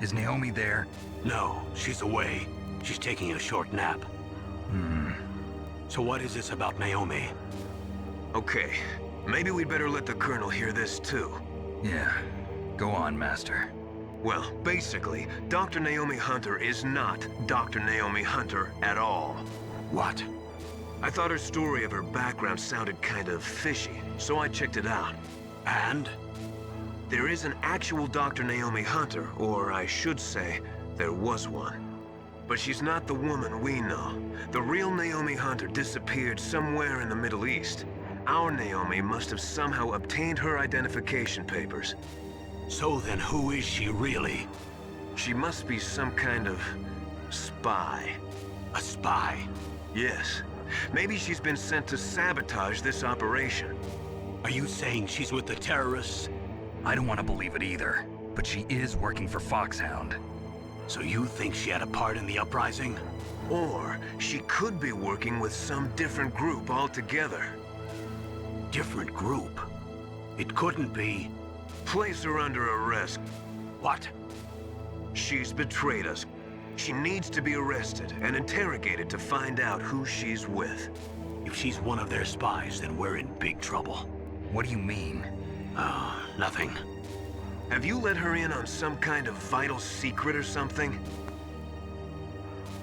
Is Naomi there? No, she's away. She's taking a short nap. So what is this about Naomi? Okay, maybe we'd better let the Colonel hear this too. Yeah. Go on, Master. Well, basically, Dr. Naomi Hunter is not Dr. Naomi Hunter at all. What? I thought her story of her background sounded kind of fishy, so I checked it out. And? There is an actual Dr. Naomi Hunter, or I should say, there was one. But she's not the woman we know. The real Naomi Hunter disappeared somewhere in the Middle East. Our Naomi must have somehow obtained her identification papers. So then who is she really? She must be some kind of spy. A spy? Yes. Maybe she's been sent to sabotage this operation. Are you saying she's with the terrorists? I don't want to believe it either, but she is working for Foxhound. So you think she had a part in the uprising? Or she could be working with some different group altogether. Different group? It couldn't be... Place her under arrest. What? She's betrayed us. She needs to be arrested and interrogated to find out who she's with. If she's one of their spies, then we're in big trouble. What do you mean? Nothing. Have you let her in on some kind of vital secret or something?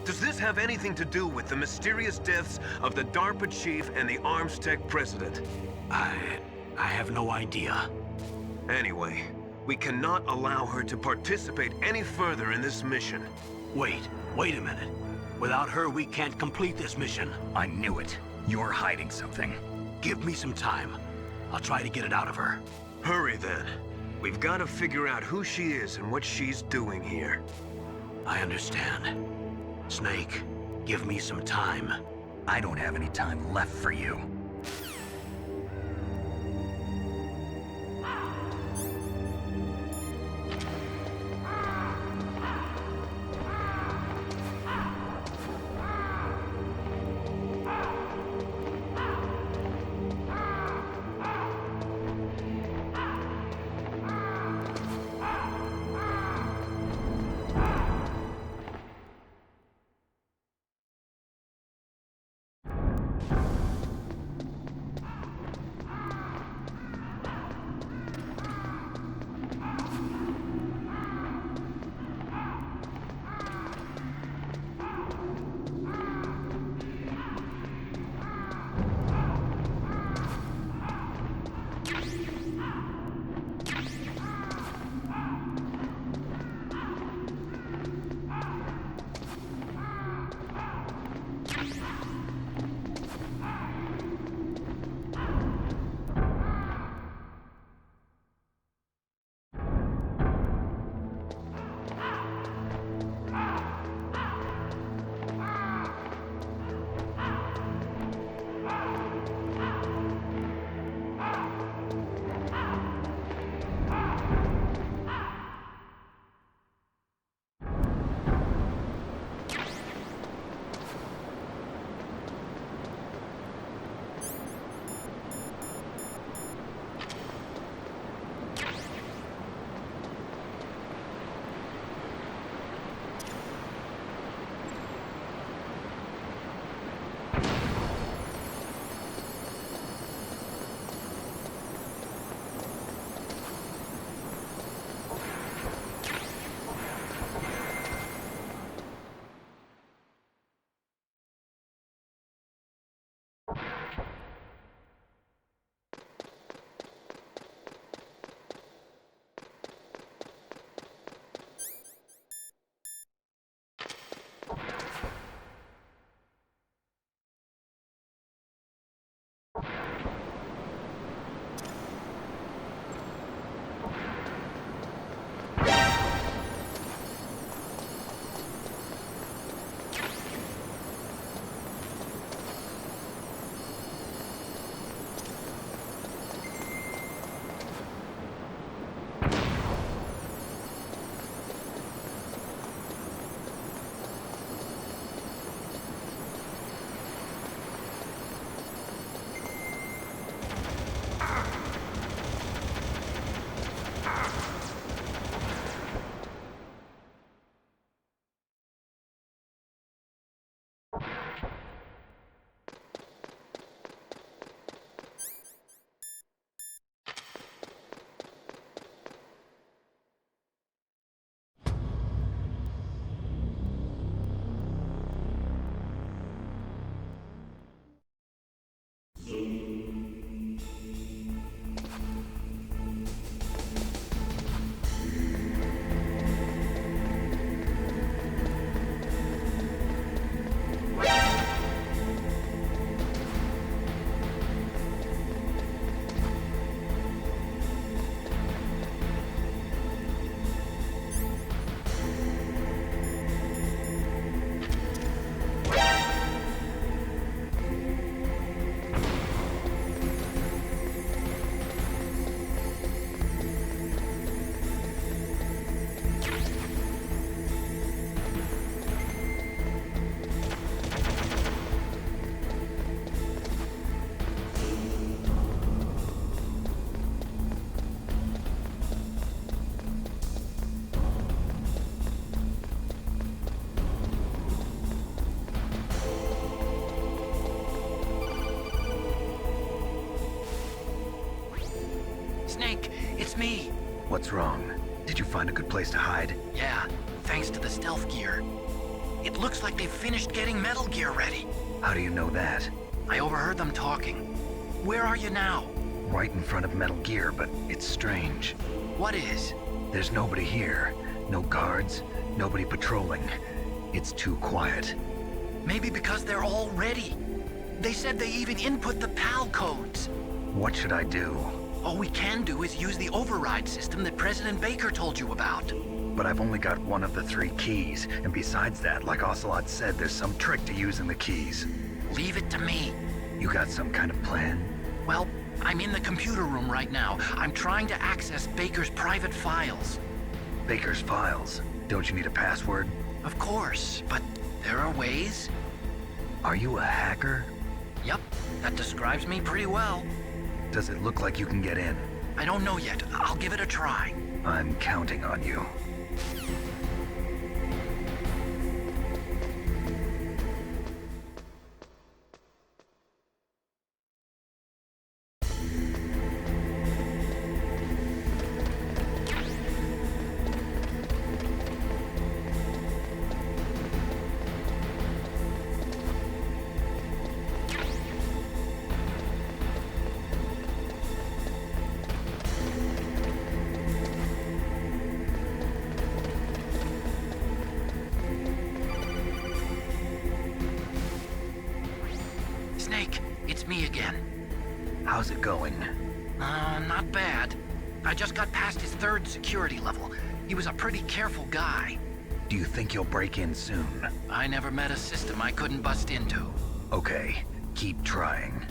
Does this have anything to do with the mysterious deaths of the DARPA chief and the Arms Tech president? I have no idea. Anyway, we cannot allow her to participate any further in this mission. Wait a minute. Without her, we can't complete this mission. I knew it. You're hiding something. Give me some time. I'll try to get it out of her. Hurry then. We've got to figure out who she is and what she's doing here. I understand. Snake, give me some time. I don't have any time left for you. What's wrong? Did you find a good place to hide? Yeah, thanks to the stealth gear. It looks like they've finished getting Metal Gear ready. How do you know that? I overheard them talking. Where are you now? Right in front of Metal Gear, but it's strange. What is? There's nobody here. No guards, nobody patrolling. It's too quiet. Maybe because they're all ready. They said they even input the PAL codes. What should I do? All we can do is use the override system that President Baker told you about. But I've only got one of the 3 keys, and besides that, like Ocelot said, there's some trick to using the keys. Leave it to me. You got some kind of plan? Well, I'm in the computer room right now. I'm trying to access Baker's private files. Baker's files? Don't you need a password? Of course, but there are ways. Are you a hacker? Yep, that describes me pretty well. Does it look like you can get in? I don't know yet. I'll give it a try. I'm counting on you. Snake, it's me again. How's it going? Not bad. I just got past his 3rd security level. He was a pretty careful guy. Do you think you'll break in soon? I never met a system I couldn't bust into. Okay, keep trying.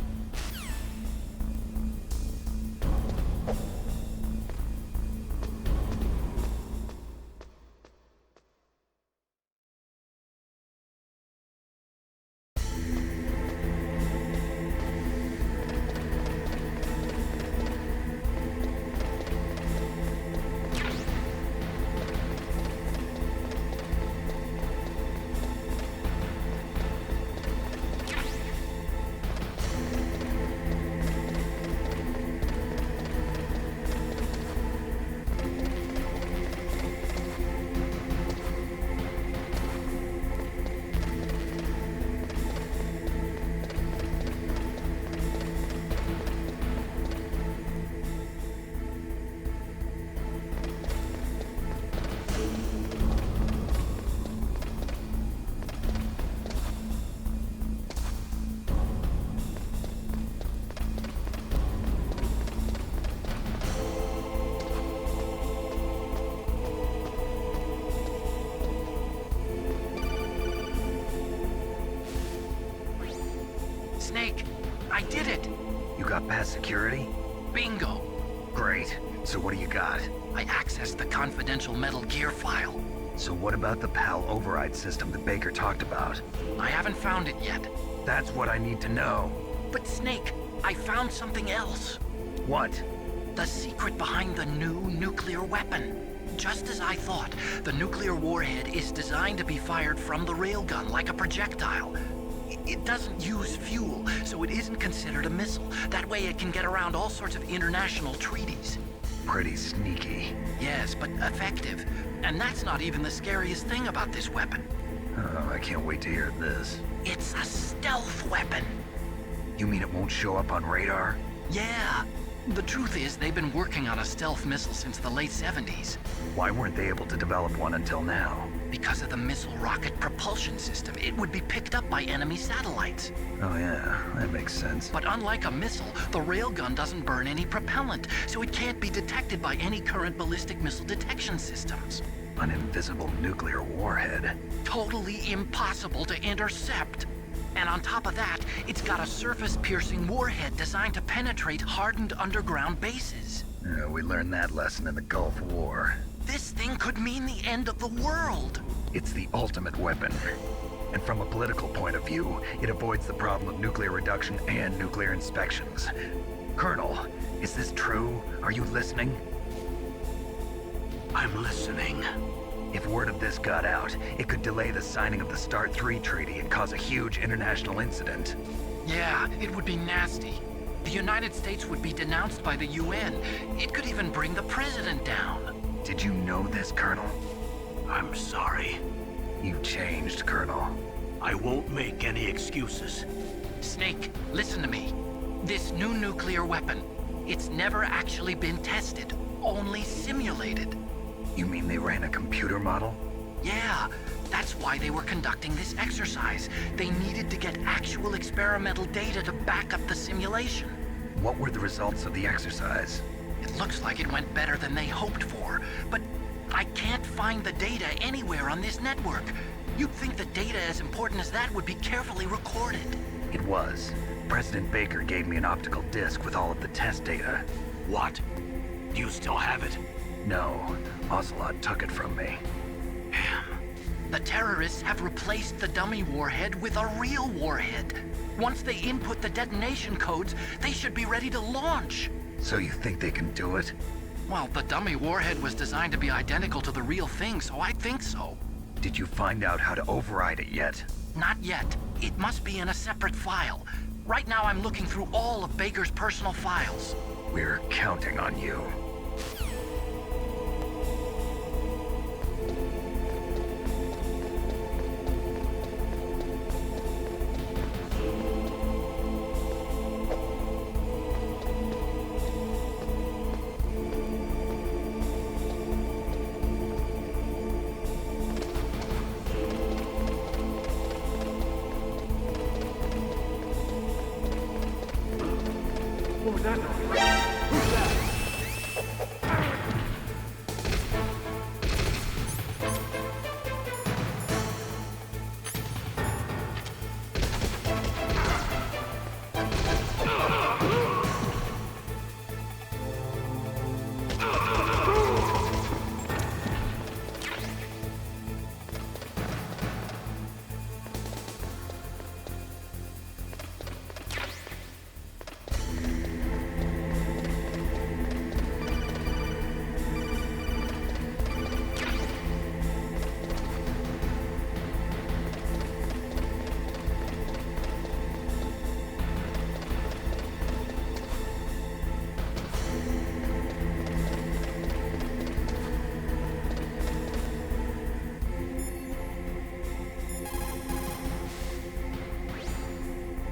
Snake, I did it! You got past security? Bingo! Great. So what do you got? I accessed the confidential Metal Gear file. So what about the PAL override system that Baker talked about? I haven't found it yet. That's what I need to know. But Snake, I found something else. What? The secret behind the new nuclear weapon. Just as I thought, the nuclear warhead is designed to be fired from the railgun like a projectile. It doesn't use fuel, so it isn't considered a missile. That way it can get around all sorts of international treaties. Pretty sneaky. Yes, but effective. And that's not even the scariest thing about this weapon. Oh, I can't wait to hear this. It's a stealth weapon. You mean it won't show up on radar? Yeah. The truth is, they've been working on a stealth missile since the late 70s. Why weren't they able to develop one until now? Because of the missile rocket propulsion system, it would be picked up by enemy satellites. Oh yeah, that makes sense. But unlike a missile, the railgun doesn't burn any propellant, so it can't be detected by any current ballistic missile detection systems. An invisible nuclear warhead. Totally impossible to intercept. And on top of that, it's got a surface-piercing warhead designed to penetrate hardened underground bases. We learned that lesson in the Gulf War. This thing could mean the end of the world. It's the ultimate weapon. And from a political point of view, it avoids the problem of nuclear reduction and nuclear inspections. Colonel, is this true? Are you listening? I'm listening. If word of this got out, it could delay the signing of the START 3 treaty and cause a huge international incident. Yeah, it would be nasty. The United States would be denounced by the UN. It could even bring the president down. Did you know this, Colonel? I'm sorry. You changed, Colonel. I won't make any excuses. Snake, listen to me. This new nuclear weapon, it's never actually been tested, only simulated. You mean they ran a computer model? Yeah, that's why they were conducting this exercise. They needed to get actual experimental data to back up the simulation. What were the results of the exercise? It looks like it went better than they hoped for, but I can't find the data anywhere on this network. You'd think the data as important as that would be carefully recorded. It was. President Baker gave me an optical disc with all of the test data. What? Do you still have it? No, Ocelot took it from me. Damn. The terrorists have replaced the dummy warhead with a real warhead. Once they input the detonation codes, they should be ready to launch. So you think they can do it? Well, the dummy warhead was designed to be identical to the real thing, so I think so. Did you find out how to override it yet? Not yet. It must be in a separate file. Right now I'm looking through all of Baker's personal files. We're counting on you.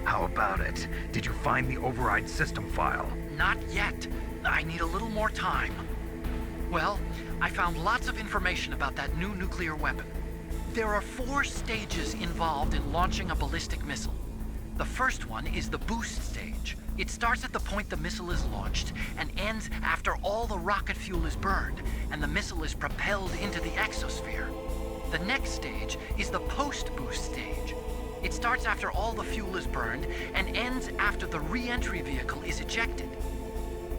How about it? Did you find the override system file? Not yet. I need a little more time. Well, I found lots of information about that new nuclear weapon. There are 4 stages involved in launching a ballistic missile. The first one is the boost stage. It starts at the point the missile is launched and ends after all the rocket fuel is burned and the missile is propelled into the exosphere. The next stage is the post-boost stage. It starts after all the fuel is burned and ends after the re-entry vehicle is ejected.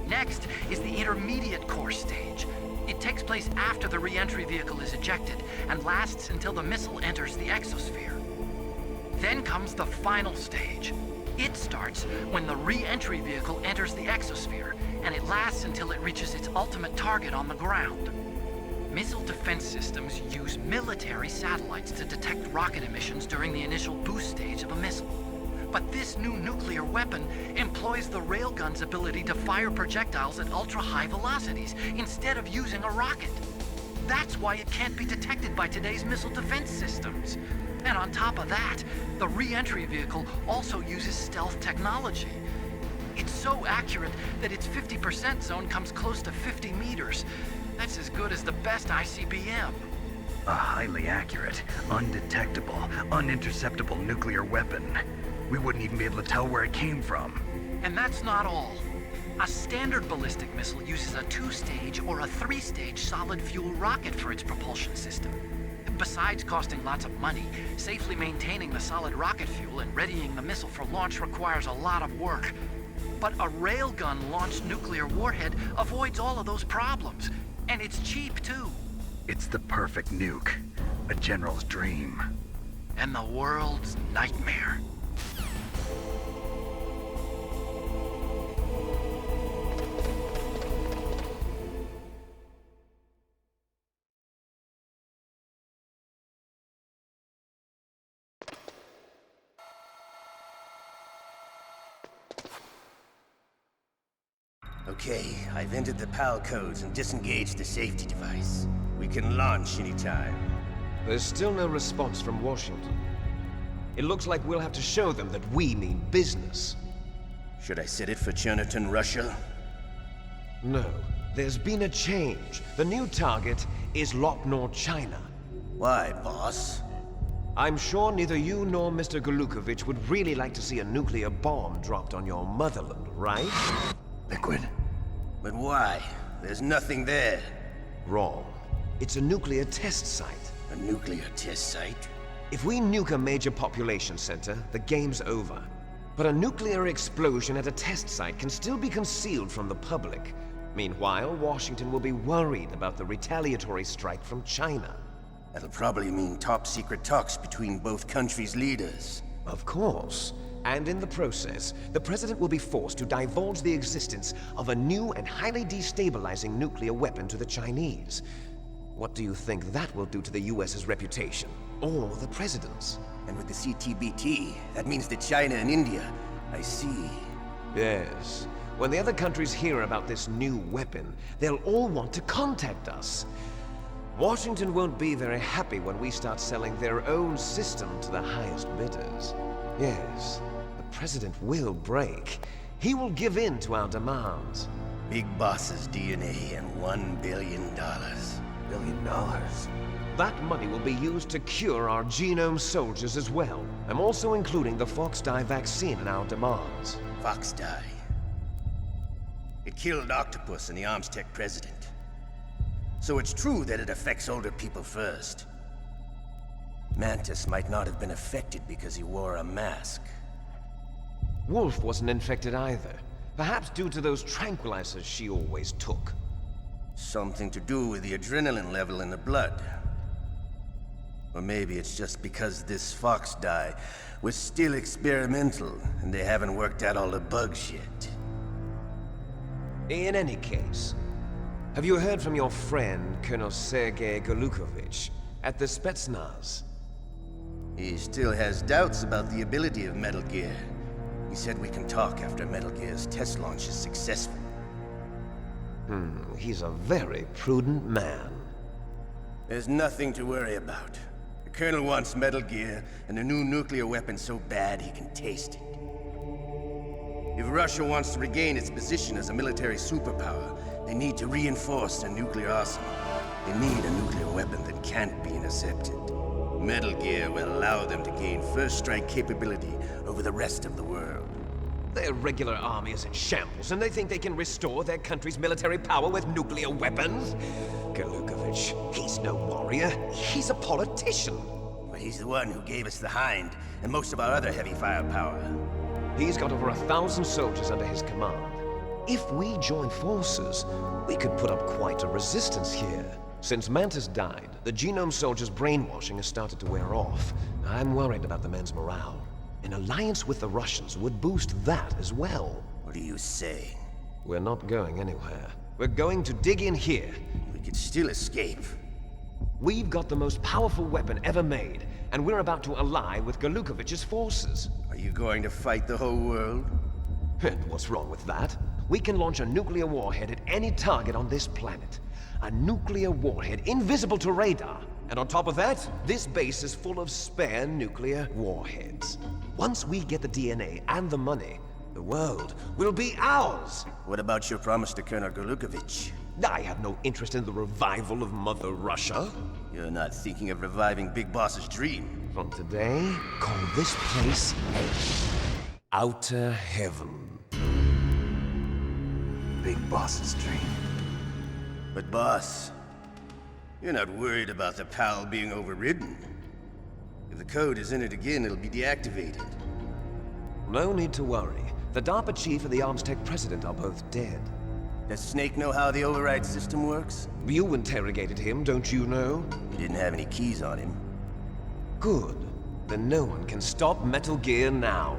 Next is the intermediate course stage. It takes place after the re-entry vehicle is ejected and lasts until the missile enters the exosphere. Then comes the final stage. It starts when the re-entry vehicle enters the exosphere, and it lasts until it reaches its ultimate target on the ground. Missile defense systems use military satellites to detect rocket emissions during the initial boost stage of a missile. But this new nuclear weapon employs the railgun's ability to fire projectiles at ultra-high velocities instead of using a rocket. That's why it can't be detected by today's missile defense systems. And on top of that, the re-entry vehicle also uses stealth technology. It's so accurate that its 50% zone comes close to 50 meters. That's as good as the best ICBM. A highly accurate, undetectable, uninterceptable nuclear weapon. We wouldn't even be able to tell where it came from. And that's not all. A standard ballistic missile uses a 2-stage or a 3-stage solid fuel rocket for its propulsion system. Besides costing lots of money, safely maintaining the solid rocket fuel and readying the missile for launch requires a lot of work. But a railgun-launched nuclear warhead avoids all of those problems. And it's cheap, too. It's the perfect nuke. A general's dream. And the world's nightmare. Okay, I've entered the PAL codes and disengaged the safety device. We can launch anytime. There's still no response from Washington. It looks like we'll have to show them that we mean business. Should I set it for Cherniton, Russia? No, there's been a change. The new target is Lopnor, China. Why, boss? I'm sure neither you nor Mr. Golukovich would really like to see a nuclear bomb dropped on your motherland, right? Liquid. But why? There's nothing there. Wrong. It's a nuclear test site. A nuclear test site? If we nuke a major population center, the game's over. But a nuclear explosion at a test site can still be concealed from the public. Meanwhile, Washington will be worried about the retaliatory strike from China. That'll probably mean top-secret talks between both countries' leaders. Of course. And in the process, the President will be forced to divulge the existence of a new and highly destabilizing nuclear weapon to the Chinese. What do you think that will do to the US's reputation? Or the President's? And with the CTBT, that means that China and India. I see. Yes. When the other countries hear about this new weapon, they'll all want to contact us. Washington won't be very happy when we start selling their own system to the highest bidders. Yes, the President will break. He will give in to our demands. Big Boss's DNA and $1 billion. $1 billion? That money will be used to cure our genome soldiers as well. I'm also including the Fox dye vaccine in our demands. Fox dye. It killed Octopus and the Armstech president. So it's true that it affects older people first. Mantis might not have been affected because he wore a mask. Wolf wasn't infected either. Perhaps due to those tranquilizers she always took. Something to do with the adrenaline level in the blood. Or maybe it's just because this Fox dye was still experimental and they haven't worked out all the bugs yet. In any case, have you heard from your friend, Colonel Sergei Golukovich, at the Spetsnaz? He still has doubts about the ability of Metal Gear. He said we can talk after Metal Gear's test launch is successful. He's a very prudent man. There's nothing to worry about. The Colonel wants Metal Gear and a new nuclear weapon so bad he can taste it. If Russia wants to regain its position as a military superpower, they need to reinforce their nuclear arsenal. They need a nuclear weapon that can't be intercepted. Metal Gear will allow them to gain first strike capability over the rest of the world. Their regular army is in shambles, and they think they can restore their country's military power with nuclear weapons? Golukovich, he's no warrior. He's a politician. But he's the one who gave us the Hind and most of our other heavy firepower. He's got over 1,000 soldiers under his command. If we join forces, we could put up quite a resistance here. Since Mantis died, the genome soldiers' brainwashing has started to wear off. I'm worried about the men's morale. An alliance with the Russians would boost that as well. What do you say? We're not going anywhere. We're going to dig in here. We could still escape. We've got the most powerful weapon ever made, and we're about to ally with Golukovich's forces. Are you going to fight the whole world? And what's wrong with that? We can launch a nuclear warhead at any target on this planet. A nuclear warhead invisible to radar. And on top of that, this base is full of spare nuclear warheads. Once we get the DNA and the money, the world will be ours! What about your promise to Colonel Golukovich? I have no interest in the revival of Mother Russia. You're not thinking of reviving Big Boss's dream. From today, call this place Outer Heaven. Big Boss's dream. But boss, you're not worried about the PAL being overridden. If the code is in it again, it'll be deactivated. No need to worry. The DARPA chief and the Armstech president are both dead. Does Snake know how the override system works? You interrogated him, don't you know? He didn't have any keys on him. Good. Then no one can stop Metal Gear now.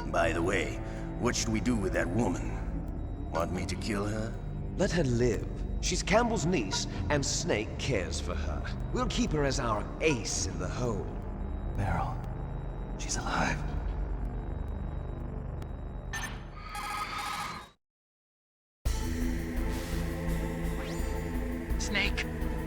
By the way, what should we do with that woman? Want me to kill her? Let her live. She's Campbell's niece, and Snake cares for her. We'll keep her as our ace in the hole. Meryl, she's alive.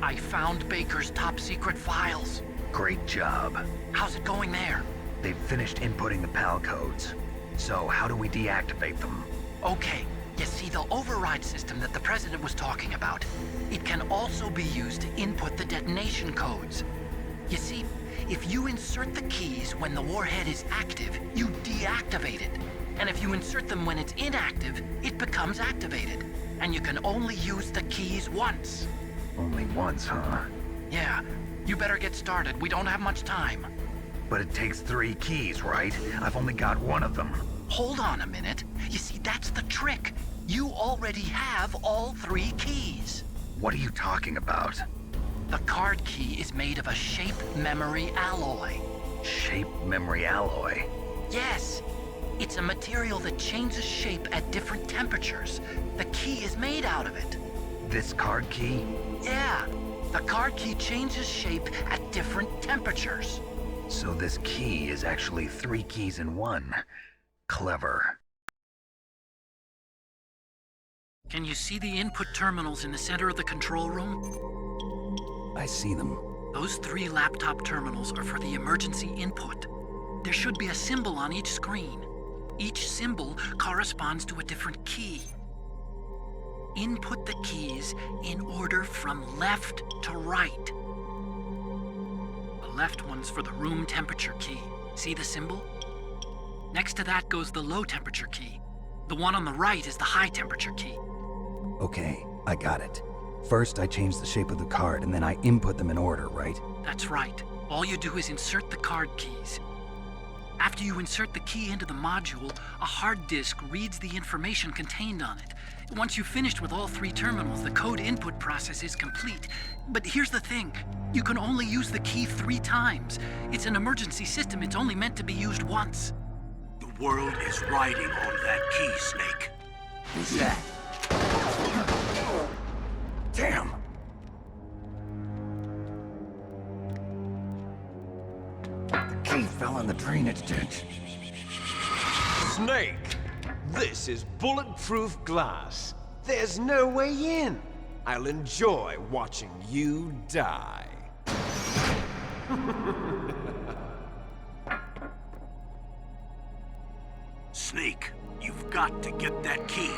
I found Baker's top-secret files. Great job. How's it going there? They've finished inputting the PAL codes. So how do we deactivate them? Okay, you see the override system that the President was talking about. It can also be used to input the detonation codes. You see, if you insert the keys when the warhead is active, you deactivate it. And if you insert them when it's inactive, it becomes activated. And you can only use the keys once. Only once, huh? Yeah, you better get started. We don't have much time. But it takes 3 keys, right? I've only got 1 of them. Hold on a minute. You see, that's the trick. You already have all 3 keys. What are you talking about? The card key is made of a shape memory alloy. Shape memory alloy? Yes. It's a material that changes shape at different temperatures. The key is made out of it. This card key? Yeah. The card key changes shape at different temperatures. So this key is actually 3 keys in 1. Clever. Can you see the input terminals in the center of the control room? I see them. Those 3 laptop terminals are for the emergency input. There should be a symbol on each screen. Each symbol corresponds to a different key. Input the keys in order from left to right. The left one's for the room temperature key. See the symbol? Next to that goes the low temperature key. The one on the right is the high temperature key. Okay, I got it. First, I change the shape of the card, and then I input them in order, right? That's right. All you do is insert the card keys. After you insert the key into the module, a hard disk reads the information contained on it. Once you've finished with all 3 terminals, the code input process is complete. But here's the thing. You can only use the key 3 times. It's an emergency system. It's only meant to be used once. The world is riding on that key, Snake. Who's that? Damn! The key fell in the drainage ditch. Snake! This is bulletproof glass. There's no way in. I'll enjoy watching you die. Snake, you've got to get that key.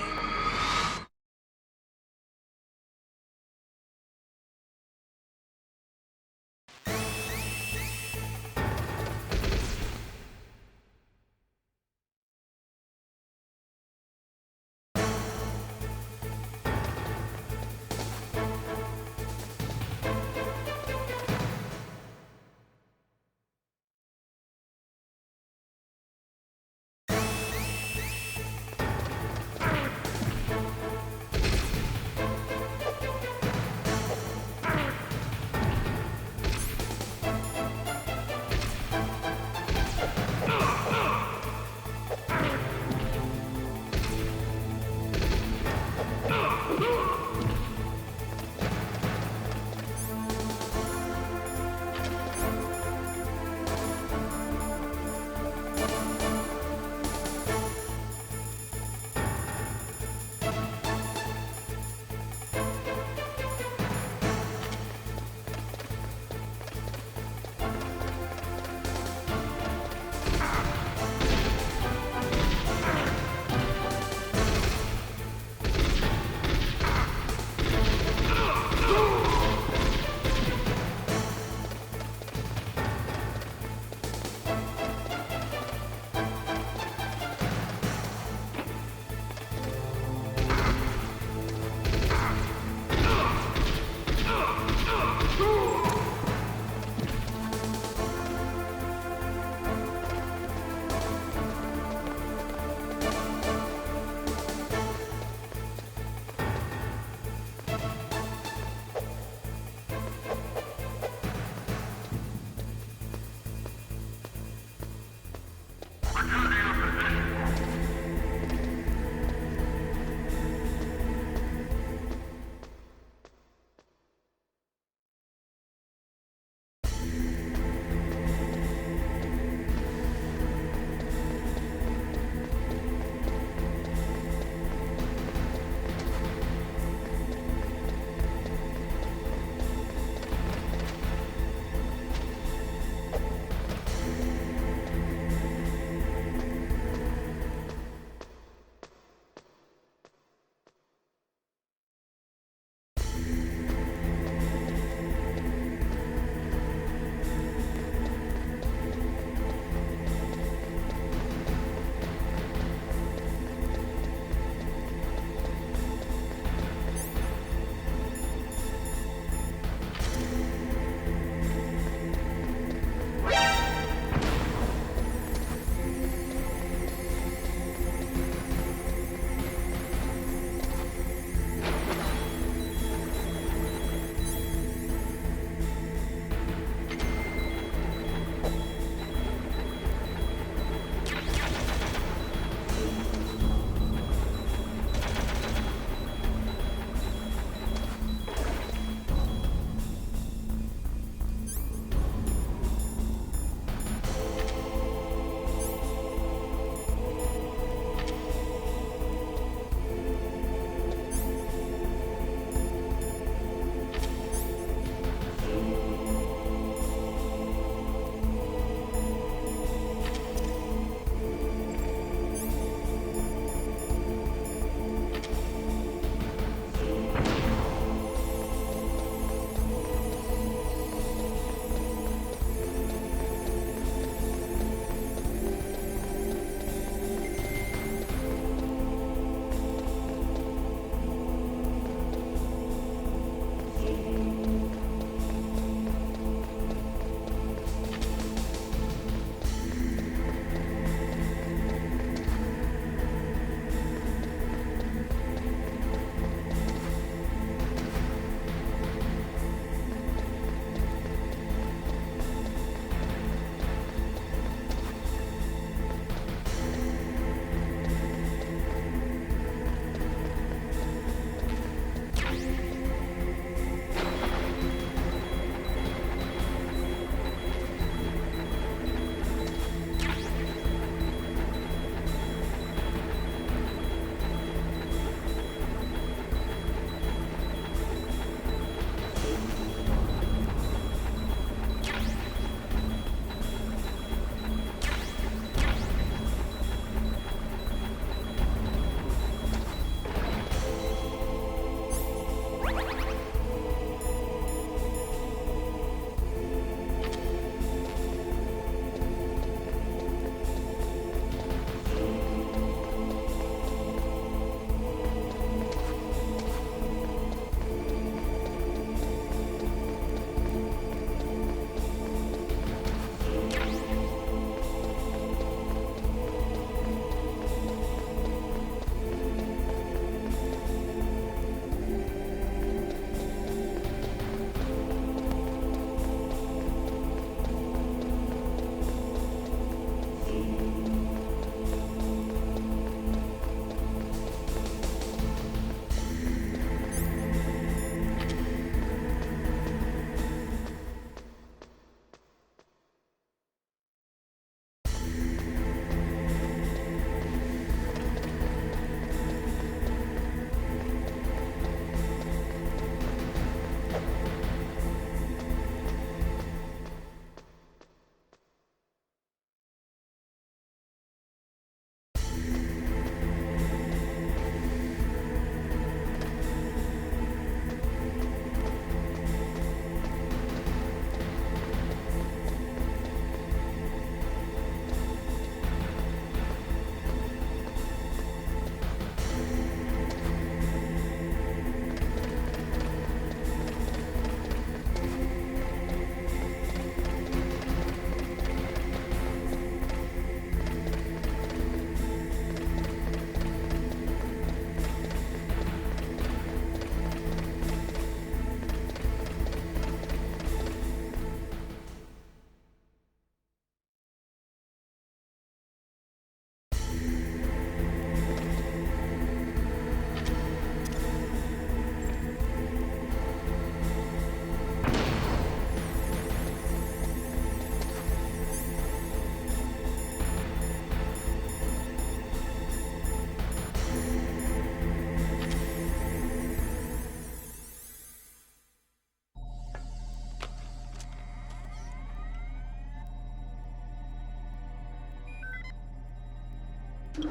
PAL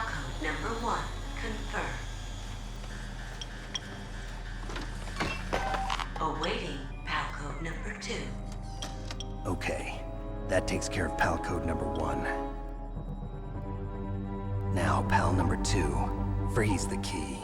code number 1 confirmed. Awaiting PAL code number 2. Okay, that takes care of PAL code number 1. Now, PAL number 2, freeze the key.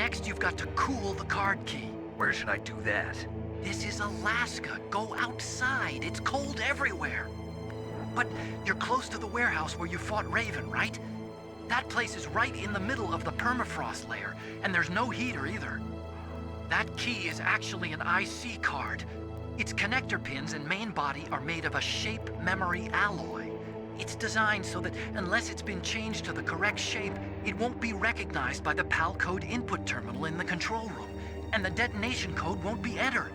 Next, you've got to cool the card key. Where should I do that? This is Alaska. Go outside. It's cold everywhere. But you're close to the warehouse where you fought Raven, right? That place is right in the middle of the permafrost layer, and there's no heater either. That key is actually an IC card. Its connector pins and main body are made of a shape memory alloy. It's designed so that unless it's been changed to the correct shape, it won't be recognized by the PAL code input terminal in the control room, and the detonation code won't be entered.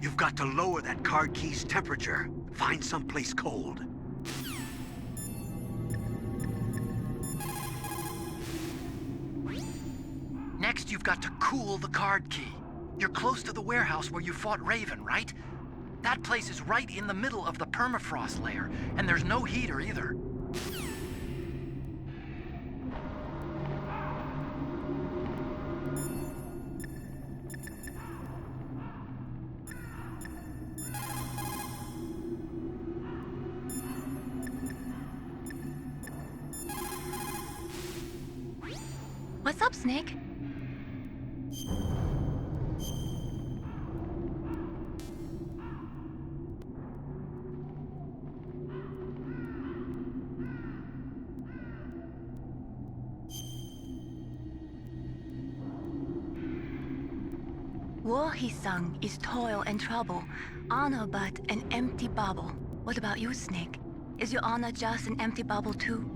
You've got to lower that card key's temperature. Find someplace cold. Next, you've got to cool the card key. You're close to the warehouse where you fought Raven, right? That place is right in the middle of the permafrost layer, and there's no heater either. What's up, Snake? War, he sung, is toil and trouble, honor but an empty bubble. What about you, Snake? Is your honor just an empty bubble too?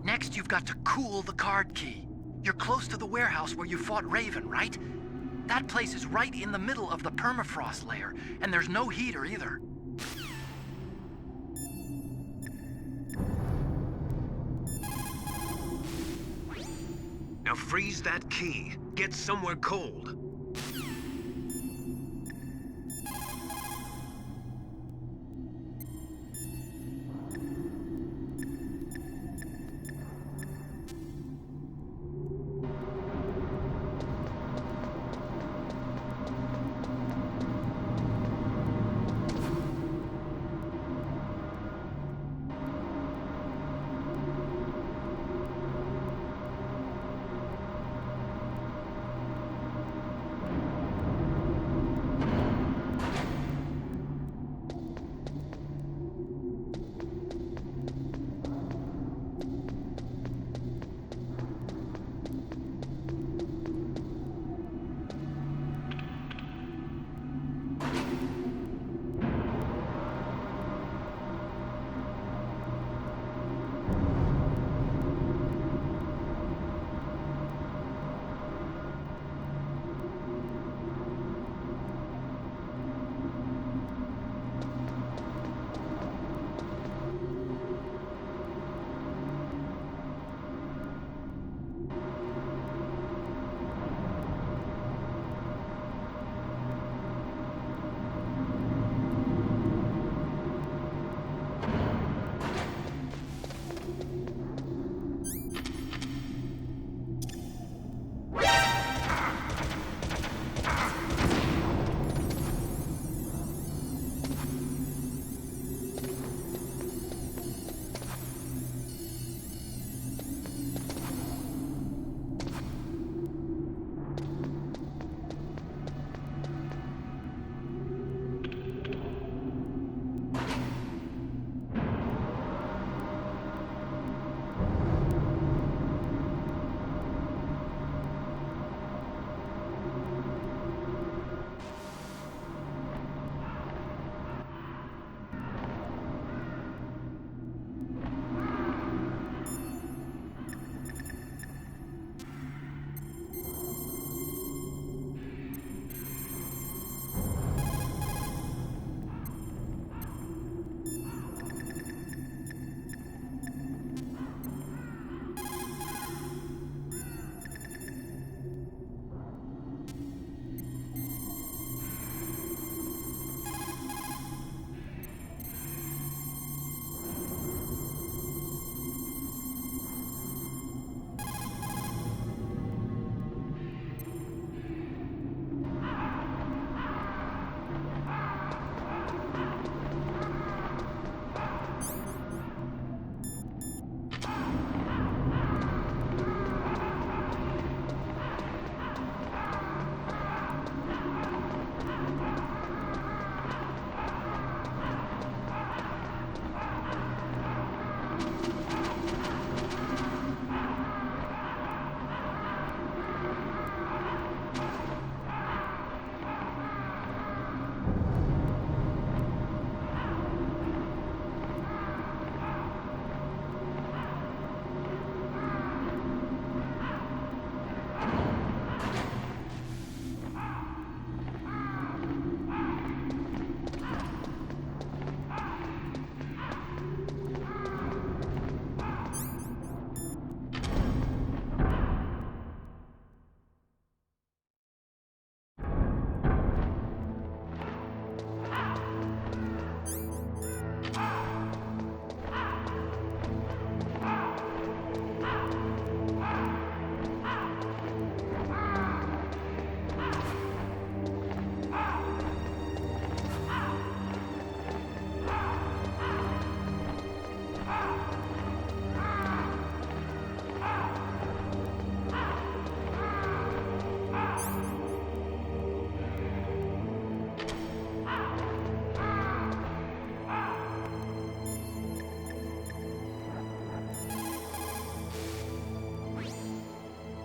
Next, you've got to cool the card key. You're close to the warehouse where you fought Raven, right? That place is right in the middle of the permafrost layer, and there's no heater either. Now freeze that key. Get somewhere cold.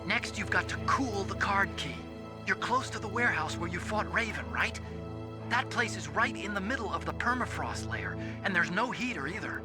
Next, you've got to cool the card key. You're close to the warehouse where you fought Raven, right? That place is right in the middle of the permafrost layer, and there's no heater either.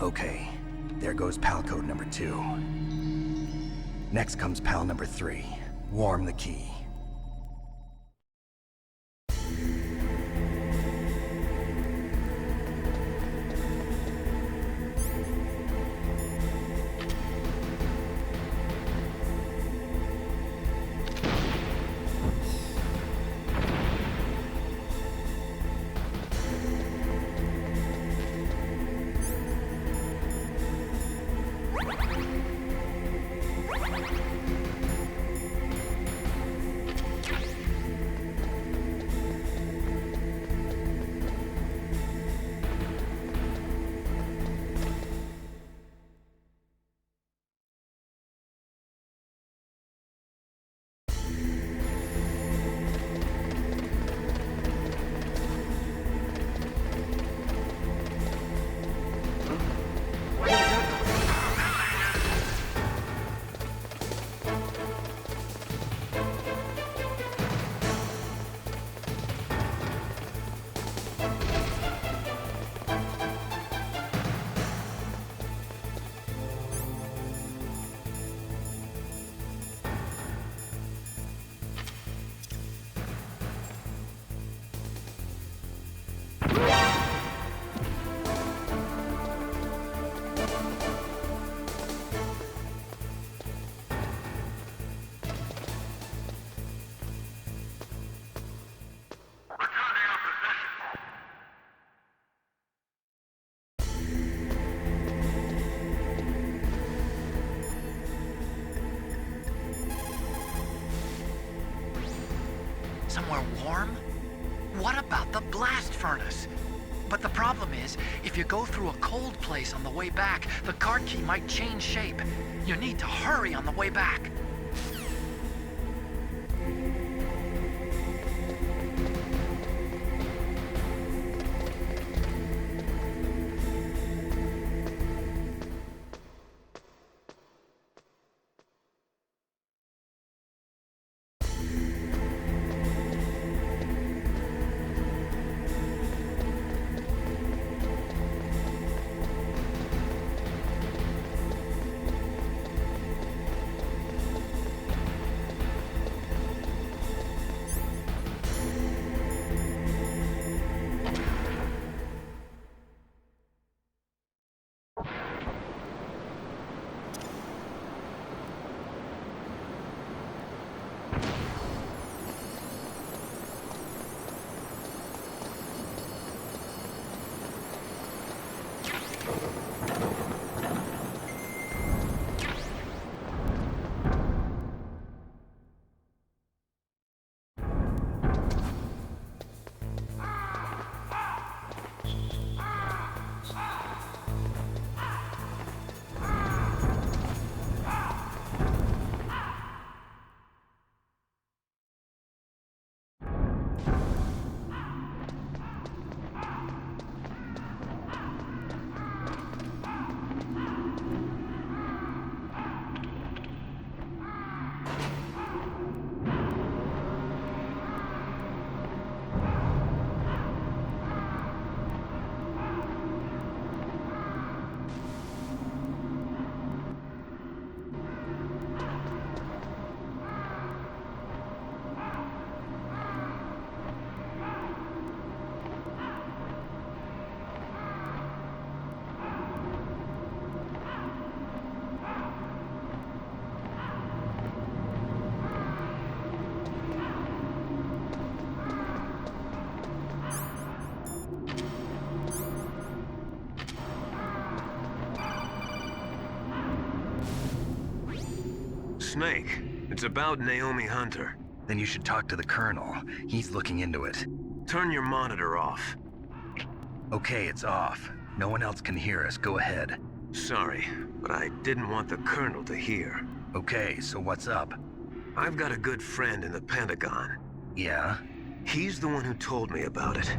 Okay, there goes pal code number 2. Next comes pal number 3. Warm the key. Somewhere warm? What about the blast furnace? But the problem is, if you go through a cold place on the way back, the card key might change shape. You need to hurry on the way back. Snake, it's about Naomi Hunter. Then you should talk to the Colonel. He's looking into it. Turn your monitor off. Okay, it's off. No one else can hear us. Go ahead. Sorry, but I didn't want the Colonel to hear. Okay, so what's up? I've got a good friend in the Pentagon. Yeah? He's the one who told me about it.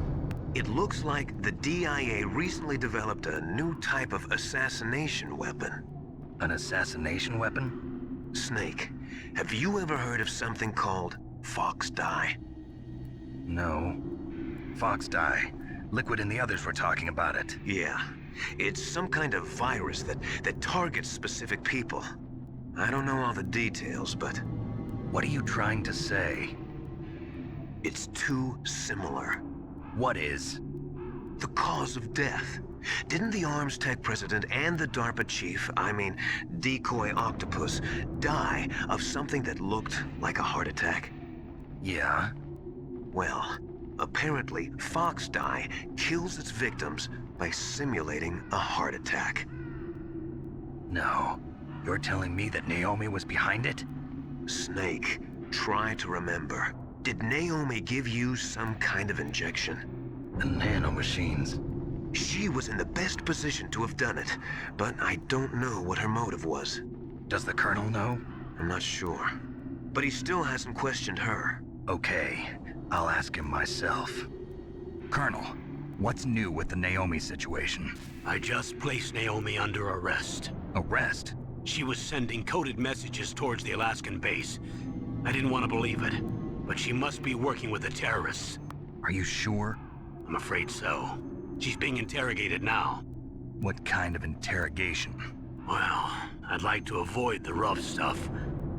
It looks like the DIA recently developed a new type of assassination weapon. An assassination weapon? Snake, have you ever heard of something called Fox Dye? No. Fox dye. Liquid and the others were talking about it. Yeah, It's some kind of virus that targets specific people. I don't know all the details, but What are you trying to say? it's too similar. What is? The cause of death. Didn't the Arms Tech president and the DARPA chief, I mean, Decoy Octopus, die of something that looked like a heart attack? Yeah? Well, apparently, Fox dye kills its victims by simulating a heart attack. No. You're telling me that Naomi was behind it? Snake, try to remember. Did Naomi give you some kind of injection? The nanomachines. She was in the best position to have done it, but I don't know what her motive was. Does the Colonel know? I'm not sure. But he still hasn't questioned her. Okay, I'll ask him myself. Colonel, what's new with the Naomi situation? I just placed Naomi under arrest. Arrest? She was sending coded messages towards the Alaskan base. I didn't want to believe it, but she must be working with the terrorists. Are you sure? I'm afraid so. She's being interrogated now. What kind of interrogation? Well, I'd like to avoid the rough stuff,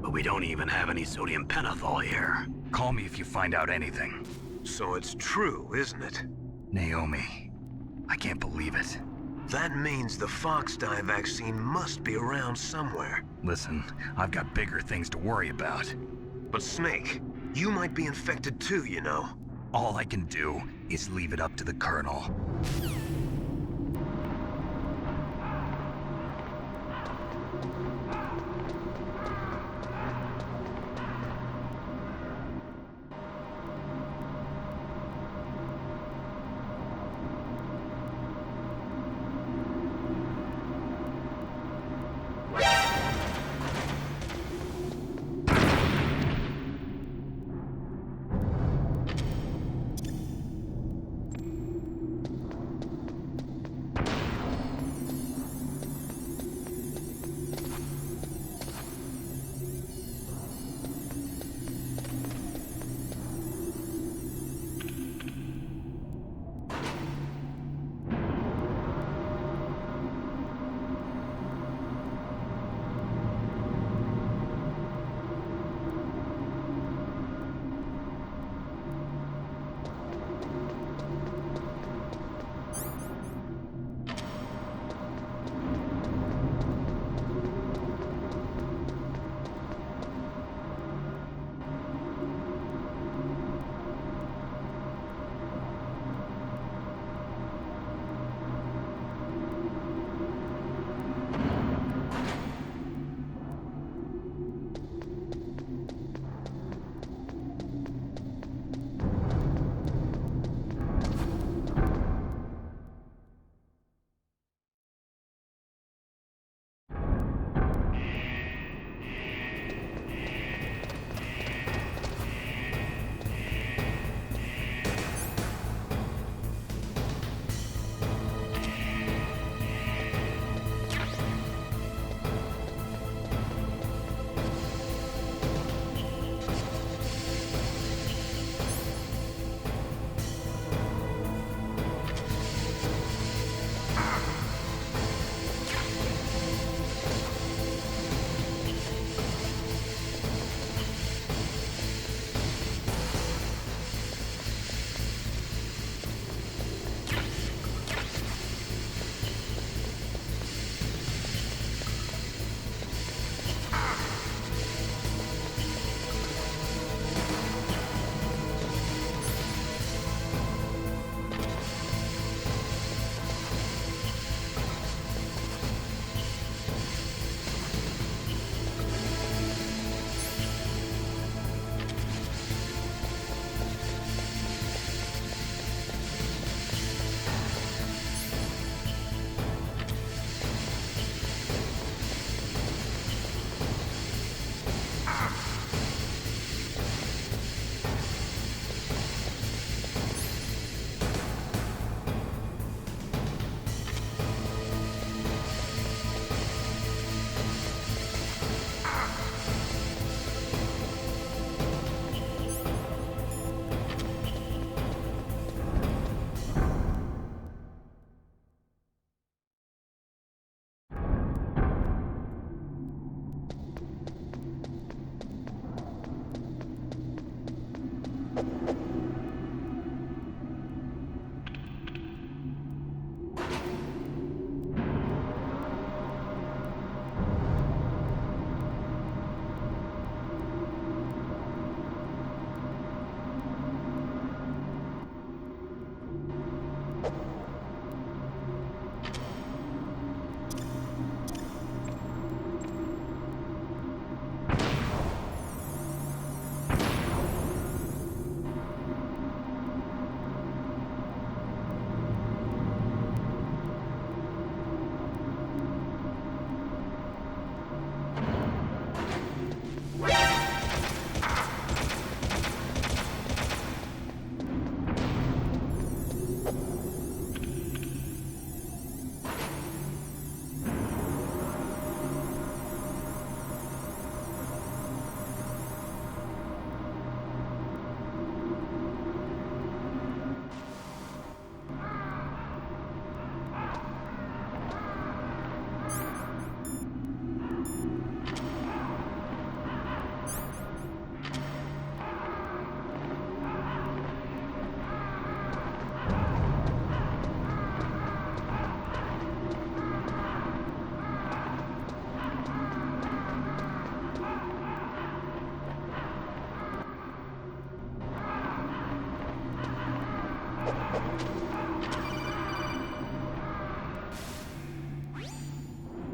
but we don't even have any sodium pentothal here. Call me if you find out anything. So it's true, isn't it? Naomi, I can't believe it. That means the Fox dye vaccine must be around somewhere. Listen, I've got bigger things to worry about. But Snake, you might be infected too, you know. All I can do is leave it up to the Colonel.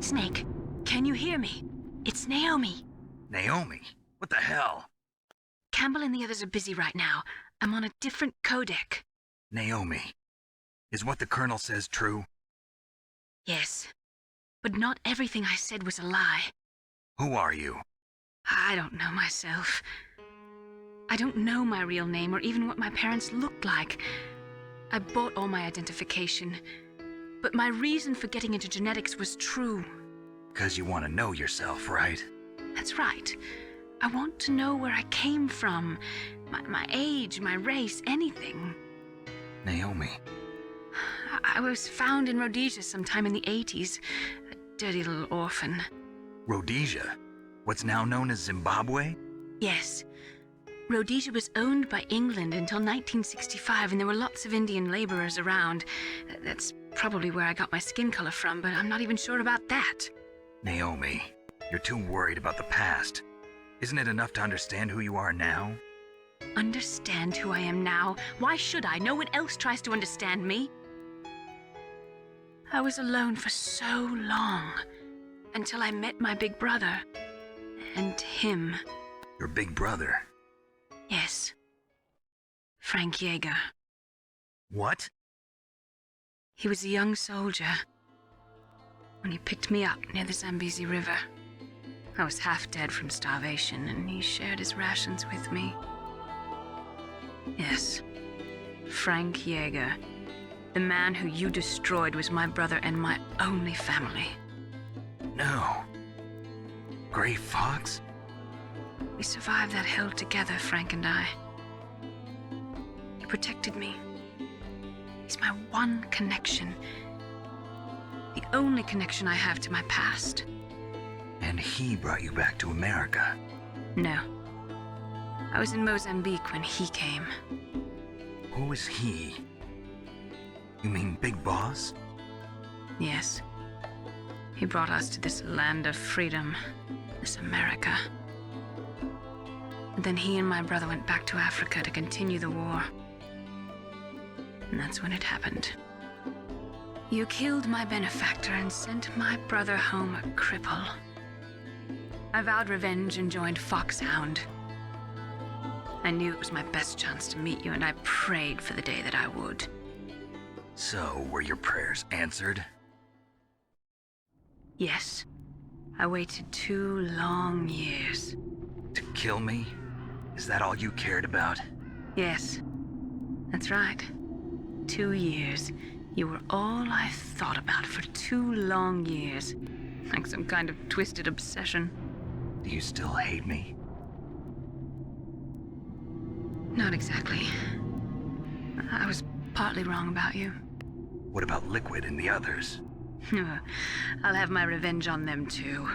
Snake, can you hear me? It's Naomi. Naomi? What the hell? Campbell and the others are busy right now. I'm on a different codec. Naomi, is what the Colonel says true? Yes, but not everything I said was a lie. Who are you? I don't know myself. I don't know my real name or even what my parents looked like. I bought all my identification, but my reason for getting into genetics was true. 'Cause you want to know yourself, right? That's right. I want to know where I came from, my age, my race, anything. Naomi. I was found in Rhodesia sometime in the 80s, a dirty little orphan. Rhodesia? What's now known as Zimbabwe? Yes. Rhodesia was owned by England until 1965, and there were lots of Indian laborers around. That's probably where I got my skin color from, but I'm not even sure about that. Naomi, you're too worried about the past. Isn't it enough to understand who you are now? Understand who I am now? Why should I? No one else tries to understand me. I was alone for so long, until I met my big brother. And him. Your big brother? Yes. Frank Yeager. What? He was a young soldier when he picked me up near the Zambezi River. I was half dead from starvation, and he shared his rations with me. Yes, Frank Yeager. The man who you destroyed was my brother and my only family. No. Gray Fox? We survived that hell together, Frank and I. He protected me. He's my one connection. The only connection I have to my past. And he brought you back to America? No. I was in Mozambique when he came. Who is he? You mean Big Boss? Yes. He brought us to this land of freedom, this America. And then he and my brother went back to Africa to continue the war. And that's when it happened. You killed my benefactor and sent my brother home a cripple. I vowed revenge and joined Foxhound. I knew it was my best chance to meet you, and I prayed for the day that I would. So, were your prayers answered? Yes. I waited 2 long years. To kill me? Is that all you cared about? Yes. That's right. 2 years. You were all I thought about for 2 long years. Like some kind of twisted obsession. Do you still hate me? Not exactly. I was partly wrong about you. What about Liquid and the others? I'll have my revenge on them too.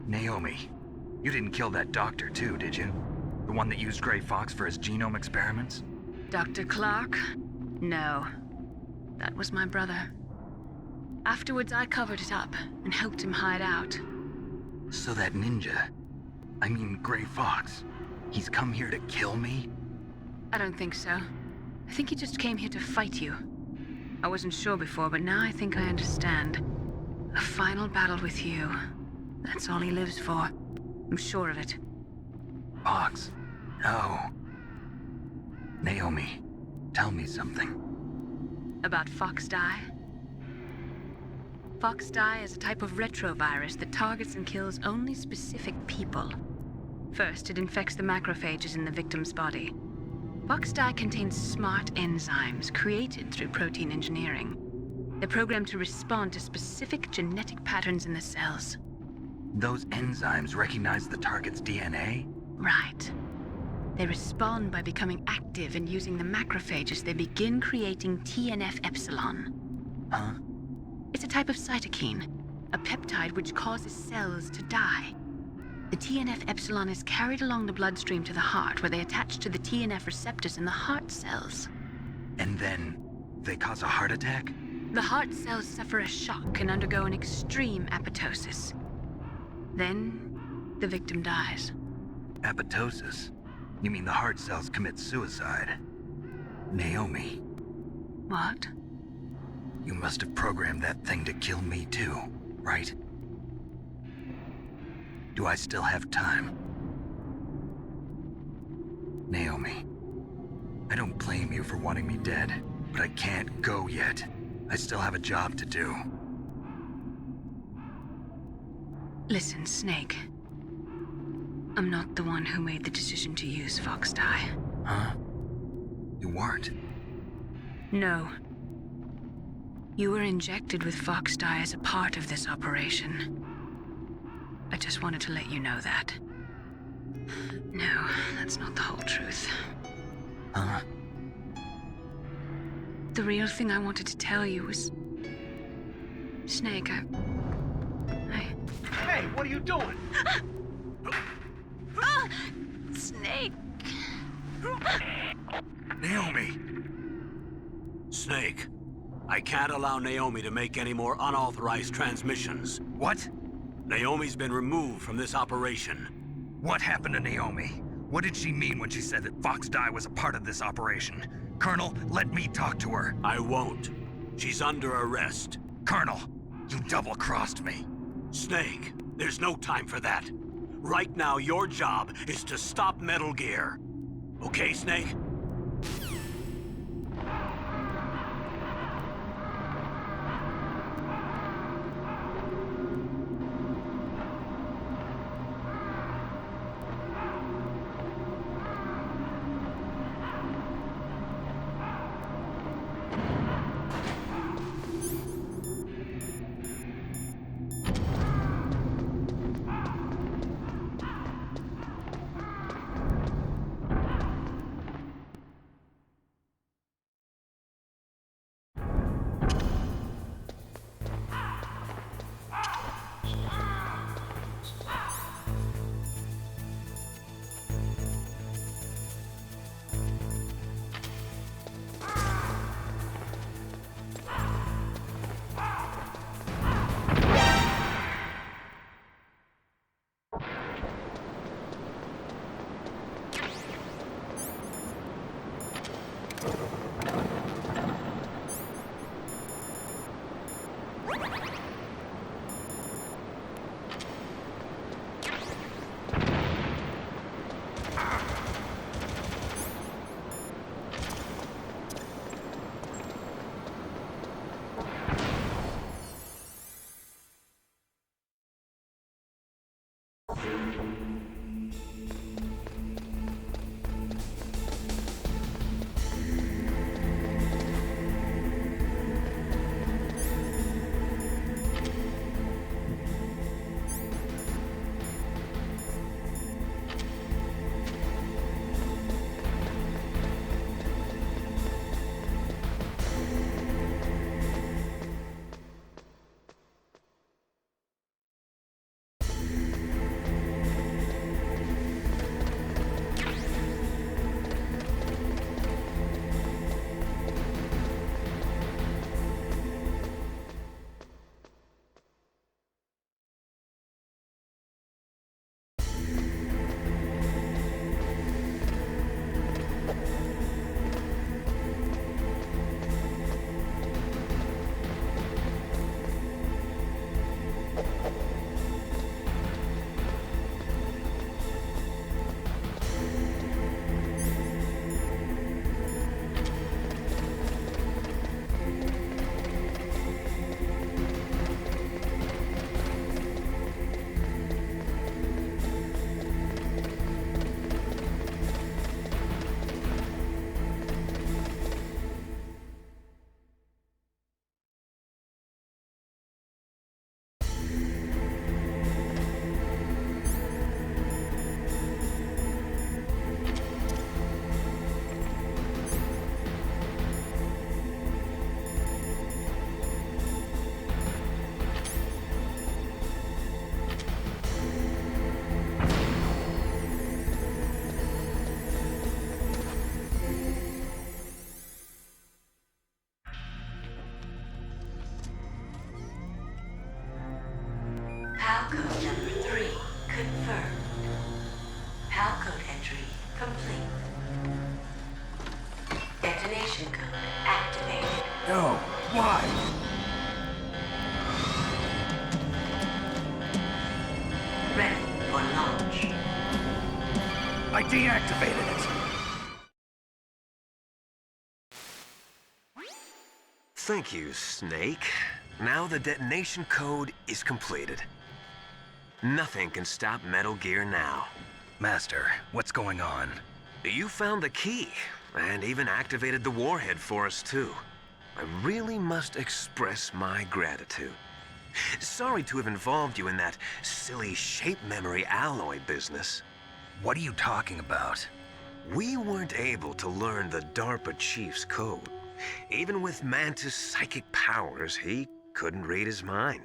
Naomi, you didn't kill that doctor too, did you? The one that used Gray Fox for his genome experiments? Dr. Clark? No. That was my brother. Afterwards, I covered it up and helped him hide out. So that ninja, I mean Gray Fox, he's come here to kill me? I don't think so. I think he just came here to fight you. I wasn't sure before, but now I think I understand. A final battle with you. That's all he lives for. I'm sure of it. Fox? No. Naomi, tell me something. About Fox Die? Fox Die is a type of retrovirus that targets and kills only specific people. First, it infects the macrophages in the victim's body. Fox Die contains smart enzymes created through protein engineering. They're programmed to respond to specific genetic patterns in the cells. Those enzymes recognize the target's DNA? Right. They respond by becoming active and using the macrophages. They begin creating TNF-epsilon. Huh? It's a type of cytokine, a peptide which causes cells to die. The TNF-epsilon is carried along the bloodstream to the heart, where they attach to the TNF receptors in the heart cells. And then they cause a heart attack? The heart cells suffer a shock and undergo an extreme apoptosis. Then, the victim dies. Apoptosis? You mean the heart cells commit suicide? Naomi, What? you must have programmed that thing to kill me too, right? Do I still have time? Naomi, I don't blame you for wanting me dead, but I can't go yet. I still have a job to do. Listen, Snake. I'm not the one who made the decision to use Fox Die. Huh? You weren't? No. You were injected with Fox Die as a part of this operation. I just wanted to let you know that. No, that's not the whole truth. Huh? The real thing I wanted to tell you was... Snake, I... Hey, what are you doing? Snake! Naomi! Snake, I can't allow Naomi to make any more unauthorized transmissions. What? Naomi's been removed from this operation. What happened to Naomi? What did she mean when she said that Fox Die was a part of this operation? Colonel, let me talk to her. I won't. She's under arrest. Colonel, you double-crossed me. Snake, there's no time for that. Right now, your job is to stop Metal Gear. Okay, Snake? No. Why? Ready for launch. I deactivated it. Thank you, Snake. Now the detonation code is completed. Nothing can stop Metal Gear now. Master, what's going on? You found the key, and even activated the warhead for us, too. I really must express my gratitude. Sorry to have involved you in that silly shape memory alloy business. What are you talking about? We weren't able to learn the DARPA chief's code. Even with Mantis' psychic powers, he couldn't read his mind.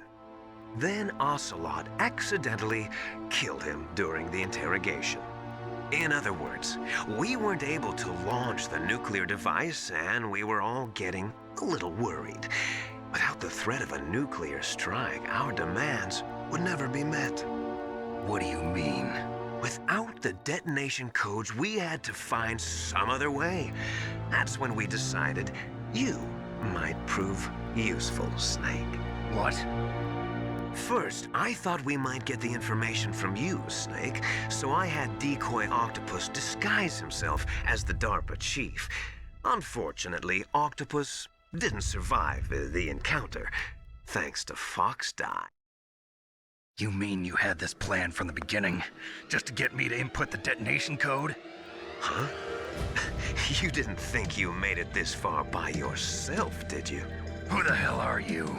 Then Ocelot accidentally killed him during the interrogation. In other words, we weren't able to launch the nuclear device, and we were all getting a little worried. Without the threat of a nuclear strike, our demands would never be met. What do you mean? Without the detonation codes, we had to find some other way. That's when we decided you might prove useful, Snake. What? First, I thought we might get the information from you, Snake, so I had Decoy Octopus disguise himself as the DARPA chief. Unfortunately, Octopus didn't survive the encounter, thanks to Fox Die. You mean you had this plan from the beginning, just to get me to input the detonation code? Huh? You didn't think you made it this far by yourself, did you? Who the hell are you?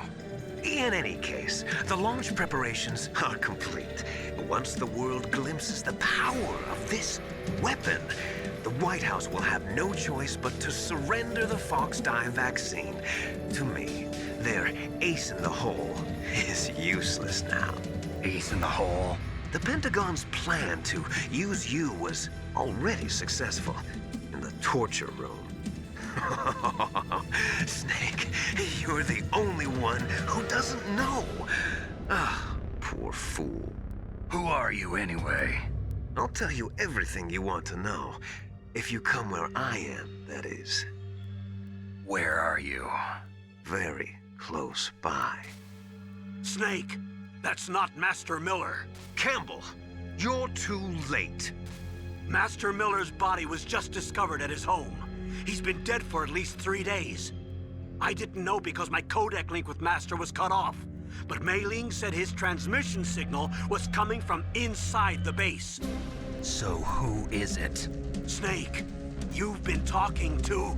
In any case, the launch preparations are complete. Once the world glimpses the power of this weapon, the White House will have no choice but to surrender the Fox Die vaccine to me. Their ace in the hole is useless now. Ace in the hole? The Pentagon's plan to use you was already successful in the torture room. Snake, you're the only one who doesn't know. Ah, poor fool. Who are you anyway? I'll tell you everything you want to know. If you come where I am, that is. Where are you? Very close by. Snake, that's not Master Miller. Campbell, you're too late. Master Miller's body was just discovered at his home. He's been dead for at least 3 days. I didn't know because my codec link with Master was cut off. But Mei Ling said his transmission signal was coming from inside the base. So who is it? Snake, you've been talking to...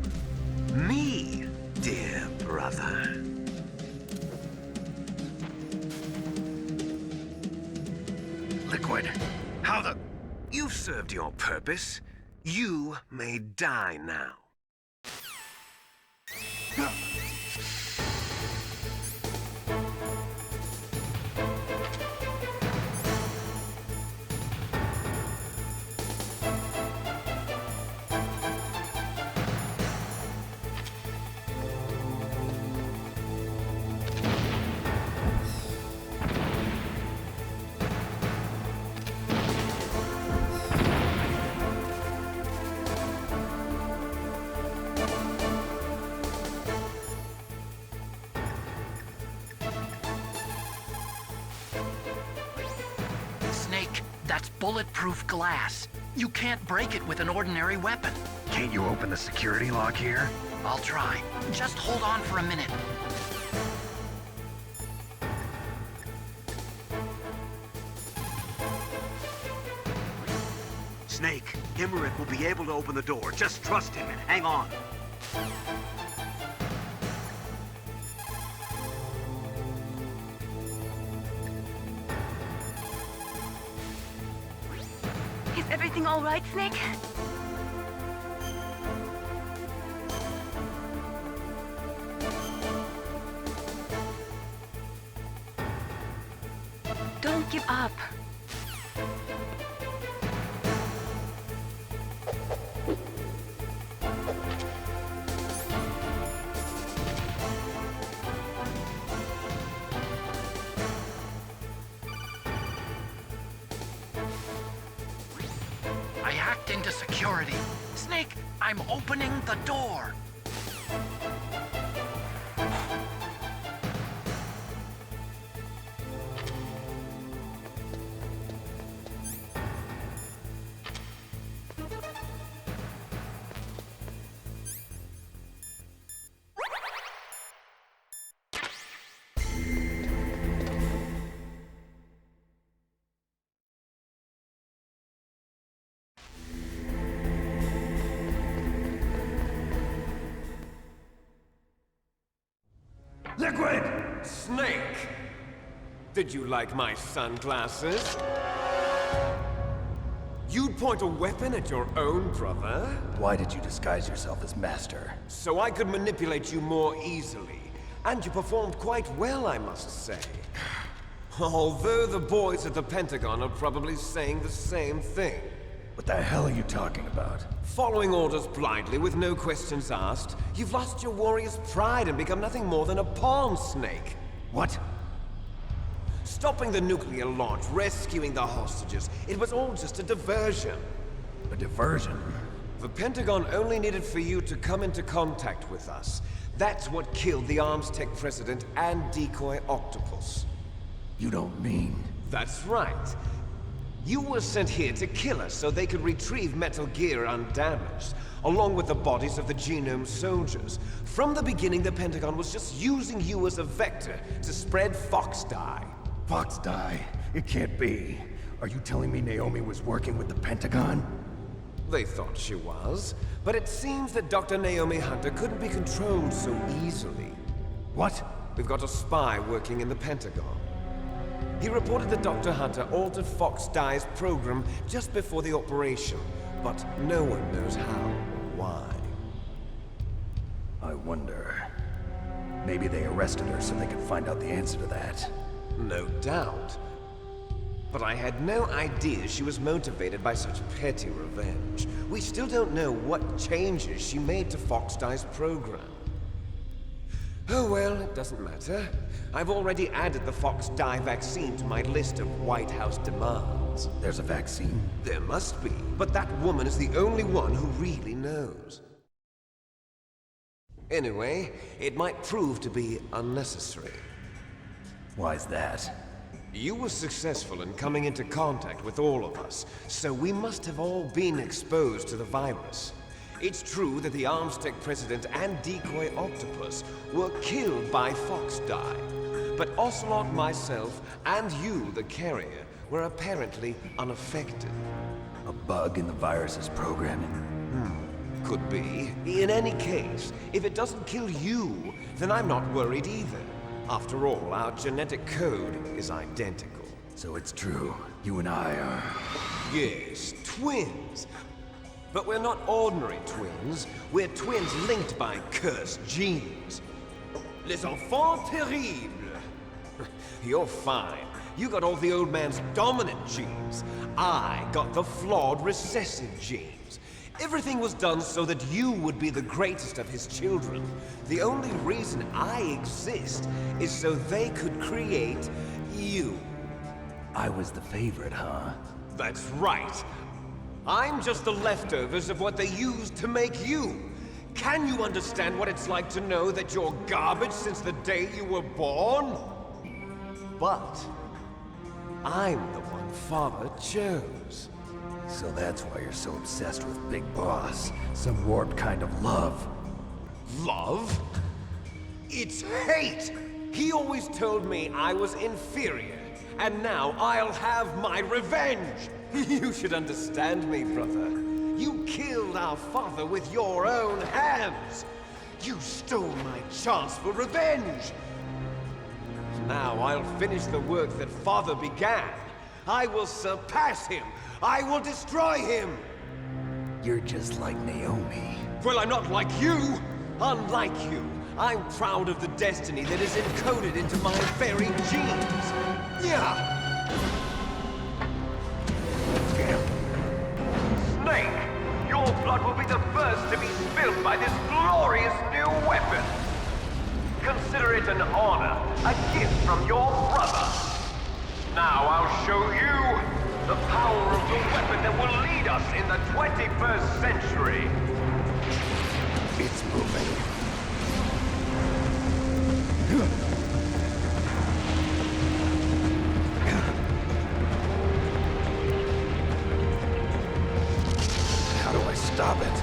Me, dear brother. Liquid. How the... You've served your purpose. You may die now. Snake, that's bulletproof glass. You can't break it with an ordinary weapon. Can't you open the security lock here? I'll try. Just hold on for a minute. Snake, Emmerich will be able to open the door. Just trust him and hang on. Is everything all right, Snake? Don't give up. I hacked into security. Snake, I'm opening the door. Liquid! Snake! Did you like my sunglasses? You'd point a weapon at your own brother? Why did you disguise yourself as Master? So I could manipulate you more easily. And you performed quite well, I must say. Although the boys at the Pentagon are probably saying the same thing. What the hell are you talking about? Following orders blindly with no questions asked, you've lost your warrior's pride and become nothing more than a pawn snake. What? Stopping the nuclear launch, rescuing the hostages, it was all just a diversion. A diversion? The Pentagon only needed for you to come into contact with us. That's what killed the Arms Tech president and decoy octopus. You don't mean... That's right. You were sent here to kill us so they could retrieve Metal Gear undamaged, along with the bodies of the Genome soldiers. From the beginning, the Pentagon was just using you as a vector to spread Fox dye. Fox die? It can't be. Are you telling me Naomi was working with the Pentagon? They thought she was, but it seems that Dr. Naomi Hunter couldn't be controlled so easily. What? We've got a spy working in the Pentagon. He reported that Dr. Hunter altered Fox Dye's program just before the operation, but no one knows how or why. I wonder... Maybe they arrested her so they could find out the answer to that. No doubt. But I had no idea she was motivated by such petty revenge. We still don't know what changes she made to Fox Dye's program. Oh well, it doesn't matter. I've already added the Fox Dye vaccine to my list of White House demands. There's a vaccine? There must be, but that woman is the only one who really knows. Anyway, it might prove to be unnecessary. Why's that? You were successful in coming into contact with all of us, so we must have all been exposed to the virus. It's true that the Arms Tech president and decoy octopus were killed by Fox Dye, but Ocelot, myself, and you, the carrier, were apparently unaffected. A bug in the virus's programming? Could be. In any case, if it doesn't kill you, then I'm not worried either. After all, our genetic code is identical. So it's true. You and I are... Yes, twins. But we're not ordinary twins. We're twins linked by cursed genes. Les enfants terribles. You're fine. You got all the old man's dominant genes. I got the flawed recessive genes. Everything was done so that you would be the greatest of his children. The only reason I exist is so they could create you. I was the favorite, huh? That's right. I'm just the leftovers of what they used to make you. Can you understand what it's like to know that you're garbage since the day you were born? But I'm the one Father chose. So that's why you're so obsessed with Big Boss. Some warped kind of love. Love? It's hate! He always told me I was inferior, and now I'll have my revenge! You should understand me, brother. You killed our father with your own hands! You stole my chance for revenge! Now I'll finish the work that Father began. I will surpass him! I will destroy him! You're just like Naomi. Well, I'm not like you! Unlike you, I'm proud of the destiny that is encoded into my very genes! Yeah! Snake! Your blood will be the first to be spilled by this glorious new weapon! Consider it an honor, a gift from your brother! Now I'll show you the power of the weapon that will lead us in the 21st century! It's moving. How do I stop it?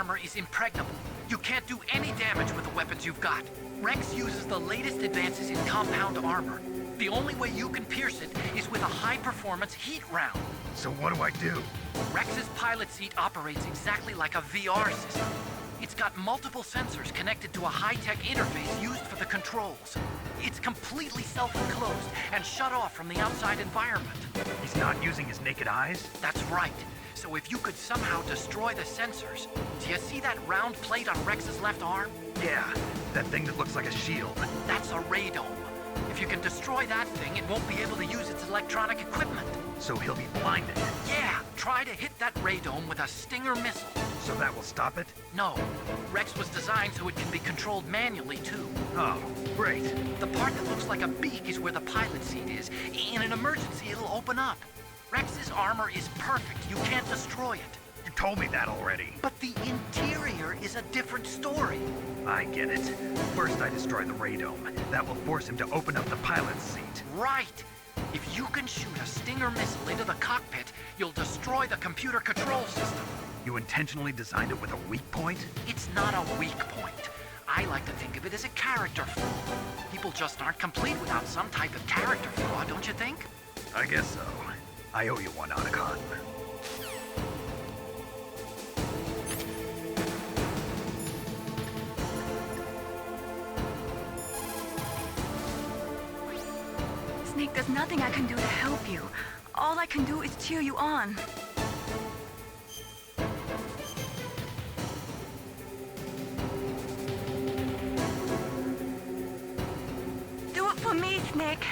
armor is impregnable. You can't do any damage with the weapons you've got. Rex uses the latest advances in compound armor. The only way you can pierce it is with a high-performance heat round. So what do I do? Rex's pilot seat operates exactly like a VR system. It's got multiple sensors connected to a high-tech interface used for the controls. It's completely self-enclosed and shut off from the outside environment. He's not using his naked eyes? That's right. So if you could somehow destroy the sensors... Do you see that round plate on Rex's left arm? Yeah, that thing that looks like a shield. That's a radome. If you can destroy that thing, it won't be able to use its electronic equipment. So he'll be blinded. Yeah, try to hit that radome with a Stinger missile. So that will stop it? No. Rex was designed so it can be controlled manually, too. Oh, great. The part that looks like a beak is where the pilot seat is. In an emergency, it'll open up. Rex's armor is perfect. You can't destroy it. You told me that already. But the interior is a different story. I get it. First I destroy the radome. That will force him to open up the pilot's seat. Right. If you can shoot a Stinger missile into the cockpit, you'll destroy the computer control system. You intentionally designed it with a weak point? It's not a weak point. I like to think of it as a character flaw. People just aren't complete without some type of character flaw, don't you think? I guess so. I owe you one, Otacon. Snake, there's nothing I can do to help you. All I can do is cheer you on. Do it for me, Snake.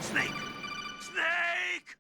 Snake! Snake!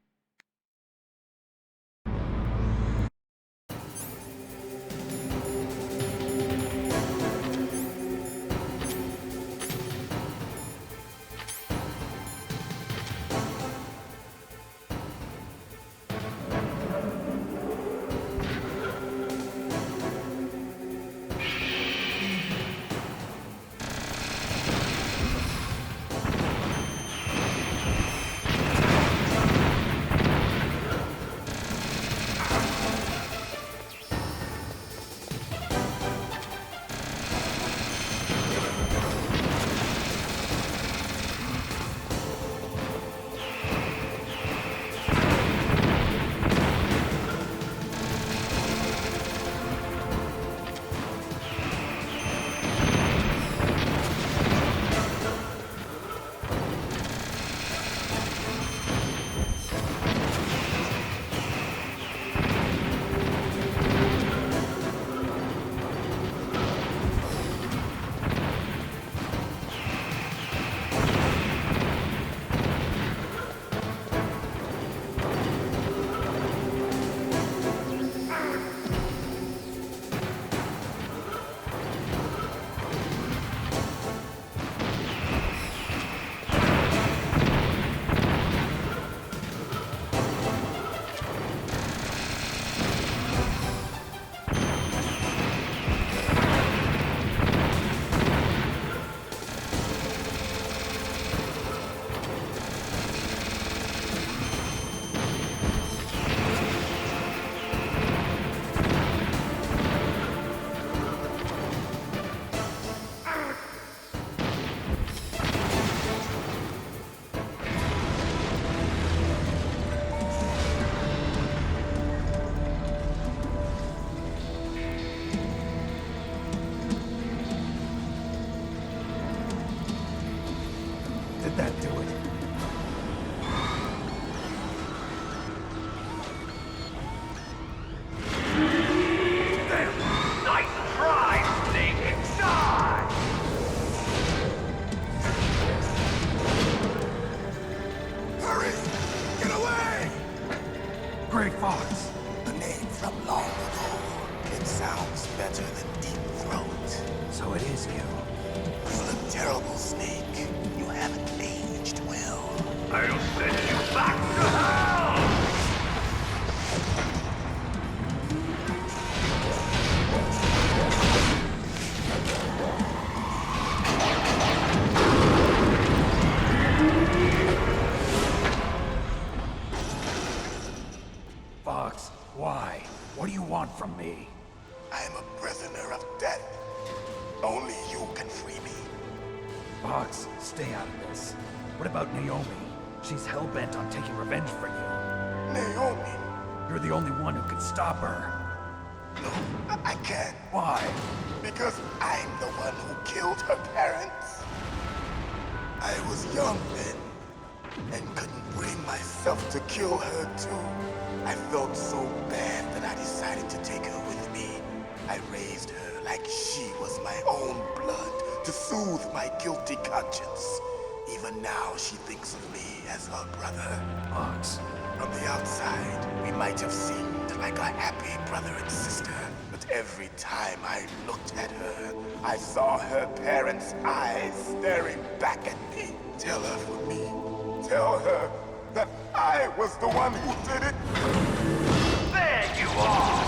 Did that do it? Great Fox. A name from long ago. It sounds better than Deep Throat. So it is you. You look terrible, Snake. You haven't aged well. I'll send you back to hell! Fox, why? What do you want from me? I am a prisoner of death. Only you can free me. Fox, stay out of this. What about Naomi? She's hell-bent on taking revenge for you. Naomi? You're the only one who can stop her. No, I can't. Why? Because I'm the one who killed her parents. I was young then, and couldn't bring myself to kill her too. I felt so bad that I decided to take her with me. I raised her like she was my own blood to soothe my guilty conscience. Even now, she thinks of me as her brother. Fox. From the outside, we might have seemed like a happy brother and sister. But every time I looked at her, I saw her parents' eyes staring back at me. Tell her for me. Tell her that I was the one who did it. There you are!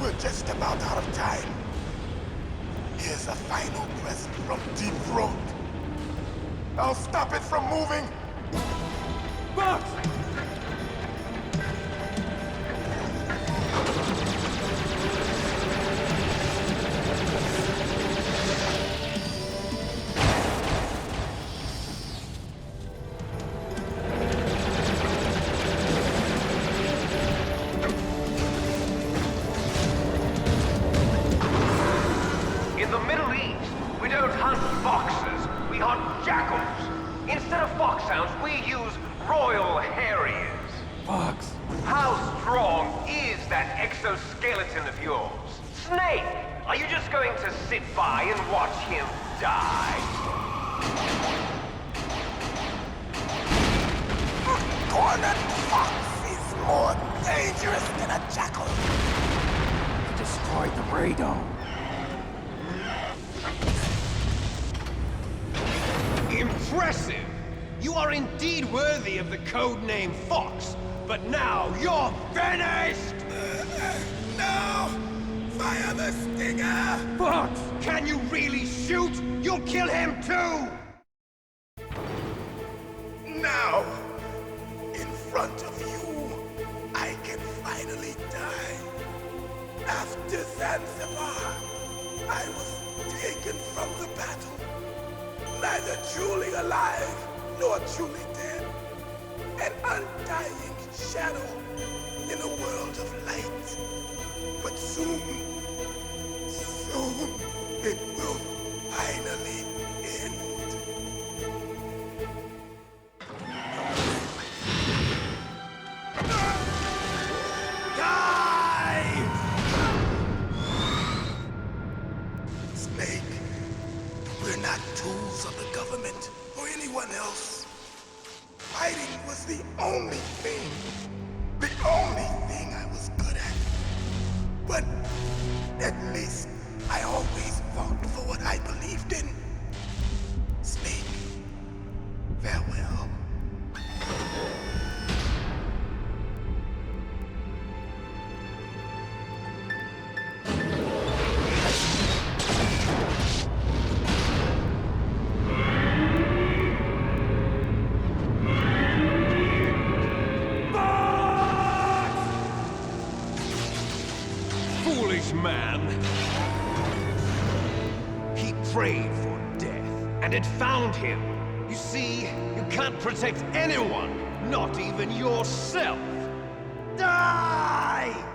We're just about out of time. Here's a final present from Deep Throat. I'll stop it from moving. Fox! In the Middle East, we don't hunt foxes, we hunt jackals. Instead of foxhounds, we use royal harriers. Fox! How strong is that exoskeleton of yours? Snake, Are you just going to sit by and watch him die? Cornered fox is more dangerous than a jackal. He destroyed the radome. Impressive! You are indeed worthy of the codename Fox, but now you're finished! No! Fire the stinger! Fox! Can you really shoot? You'll kill him too! Now, in front of you, I can finally die. After Zanzibar, I was taken from the battle, neither truly alive nor truly dead. An undying shadow in a world of light. But soon, it will finally end. Snake, we're not tools of the government or anyone else. Fighting was the only thing I was good at. But at least I always fought for what I believed in. Snake, farewell. Foolish man! He prayed for death, and it found him. You see, you can't protect anyone, not even yourself. Die!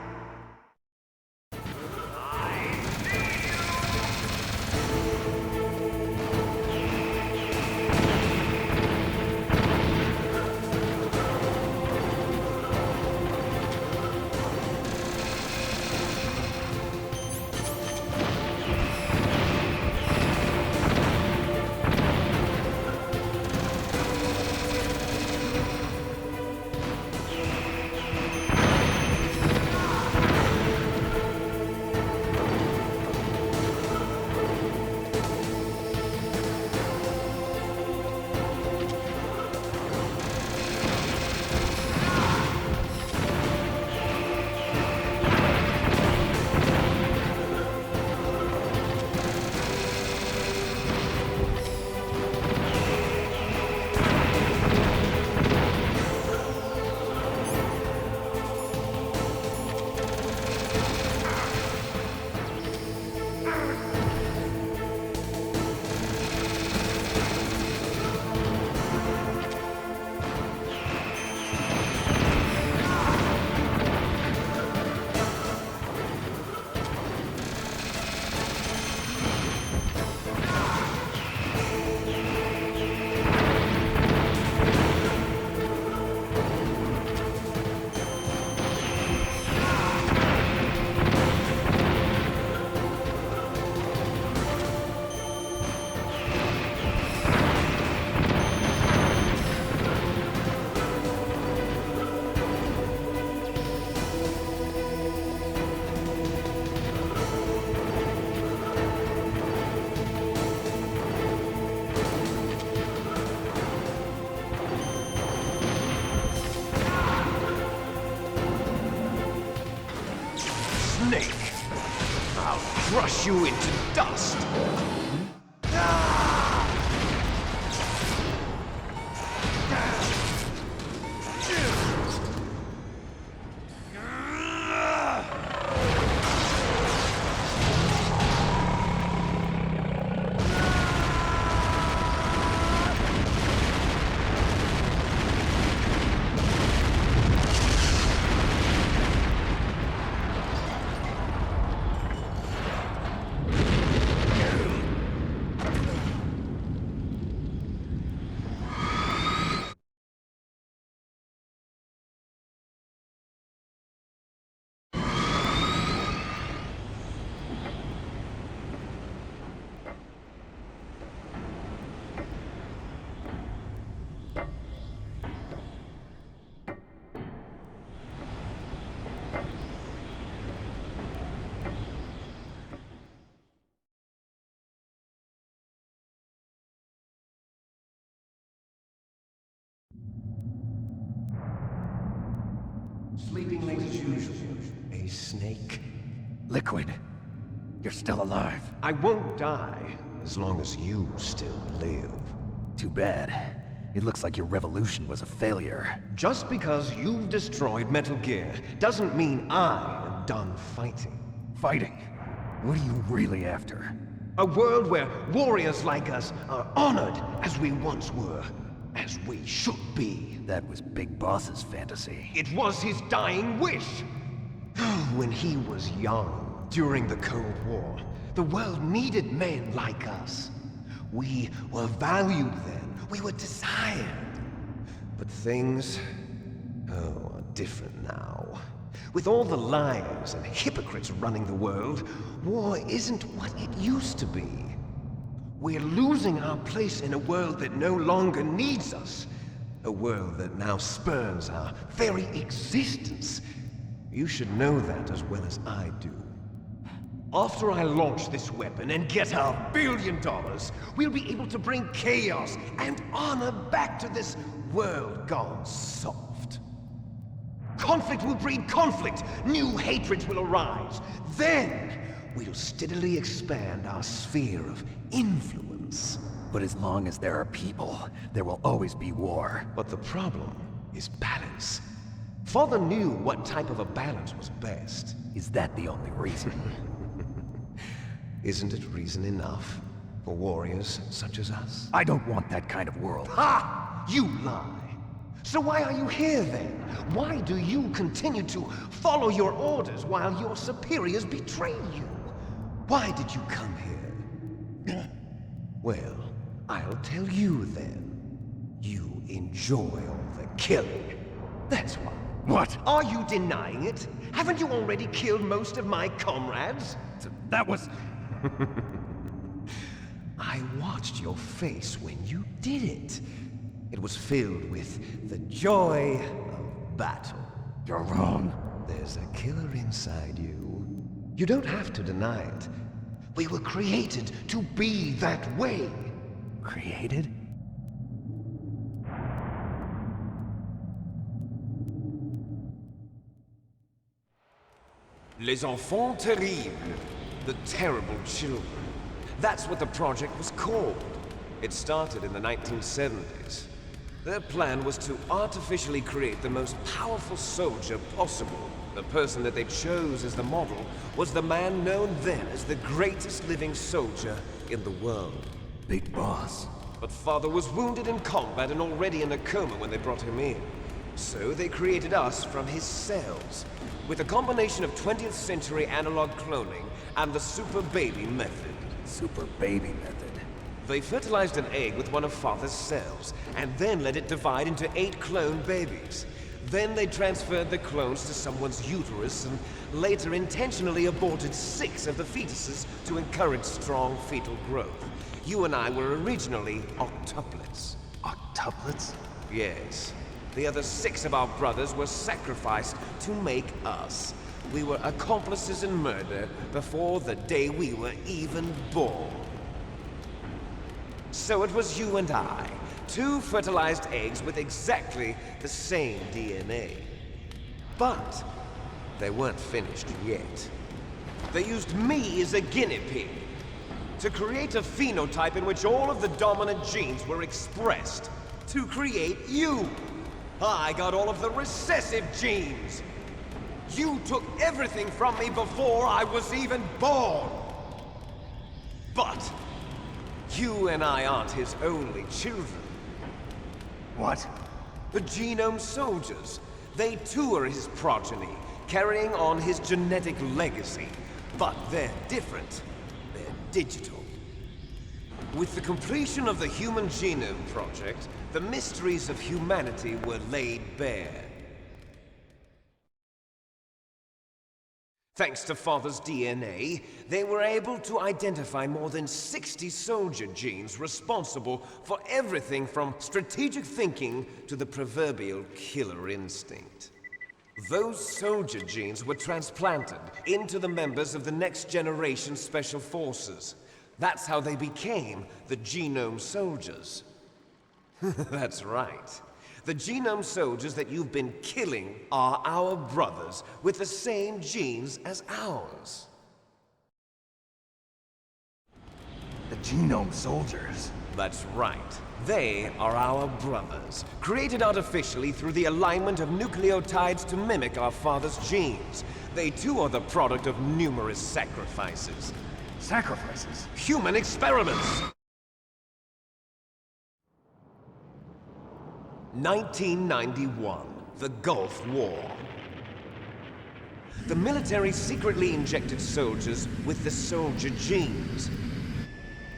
Snake! I'll crush you into dust! Sleeping late as usual. A snake. Liquid, you're still alive. I won't die as long as you still live. Too bad. It looks like your revolution was a failure. Just because you've destroyed Metal Gear doesn't mean I am done fighting. Fighting? What are you really after? A world where warriors like us are honored as we once were, as we should be. That was Big Boss's fantasy. It was his dying wish. When he was young, during the Cold War, the world needed men like us. We were valued then. We were desired. But things, are different now. With all the liars and hypocrites running the world, war isn't what it used to be. We're losing our place in a world that no longer needs us. A world that now spurns our very existence. You should know that as well as I do. After I launch this weapon and get our $1 billion, we'll be able to bring chaos and honor back to this world gone soft. Conflict will breed conflict. New hatreds will arise. Then, we'll steadily expand our sphere of influence. But as long as there are people, there will always be war. But the problem is balance. Father knew what type of a balance was best. Is that the only reason? Isn't it reason enough for warriors such as us? I don't want that kind of world. Ha! You lie! So why are you here then? Why do you continue to follow your orders while your superiors betray you? Why did you come here? Well, I'll tell you then. You enjoy all the killing. That's why. What? Are you denying it? Haven't you already killed most of my comrades? That was... I watched your face when you did it. It was filled with the joy of battle. You're wrong. There's a killer inside you. You don't have to deny it. We were created to be that way. Created? Les enfants terribles. The terrible children. That's what the project was called. It started in the 1970s. Their plan was to artificially create the most powerful soldier possible. The person that they chose as the model was the man known then as the greatest living soldier in the world. Big Boss. But Father was wounded in combat and already in a coma when they brought him in. So they created us from his cells, with a combination of 20th century analog cloning and the super baby method. Super baby method. They fertilized an egg with one of Father's cells, and then let it divide into 8 clone babies. Then they transferred the clones to someone's uterus, and later intentionally aborted 6 of the fetuses to encourage strong fetal growth. You and I were originally octuplets. Octuplets? Yes. The other 6 of our brothers were sacrificed to make us. We were accomplices in murder before the day we were even born. So it was you and I, 2 fertilized eggs with exactly the same DNA. But they weren't finished yet. They used me as a guinea pig to create a phenotype in which all of the dominant genes were expressed. To create you. I got all of the recessive genes. You took everything from me before I was even born. But you and I aren't his only children. What? The genome soldiers. They too are his progeny, carrying on his genetic legacy. But they're different. They're digital. With the completion of the Human Genome Project, the mysteries of humanity were laid bare. Thanks to Father's DNA, they were able to identify more than 60 soldier genes responsible for everything from strategic thinking to the proverbial killer instinct. Those soldier genes were transplanted into the members of the next generation Special Forces. That's how they became the Genome Soldiers. That's right. The genome soldiers that you've been killing are our brothers, with the same genes as ours. The genome soldiers? That's right. They are our brothers, created artificially through the alignment of nucleotides to mimic our father's genes. They too are the product of numerous sacrifices. Sacrifices? Human experiments! 1991, the Gulf War. The military secretly injected soldiers with the soldier genes.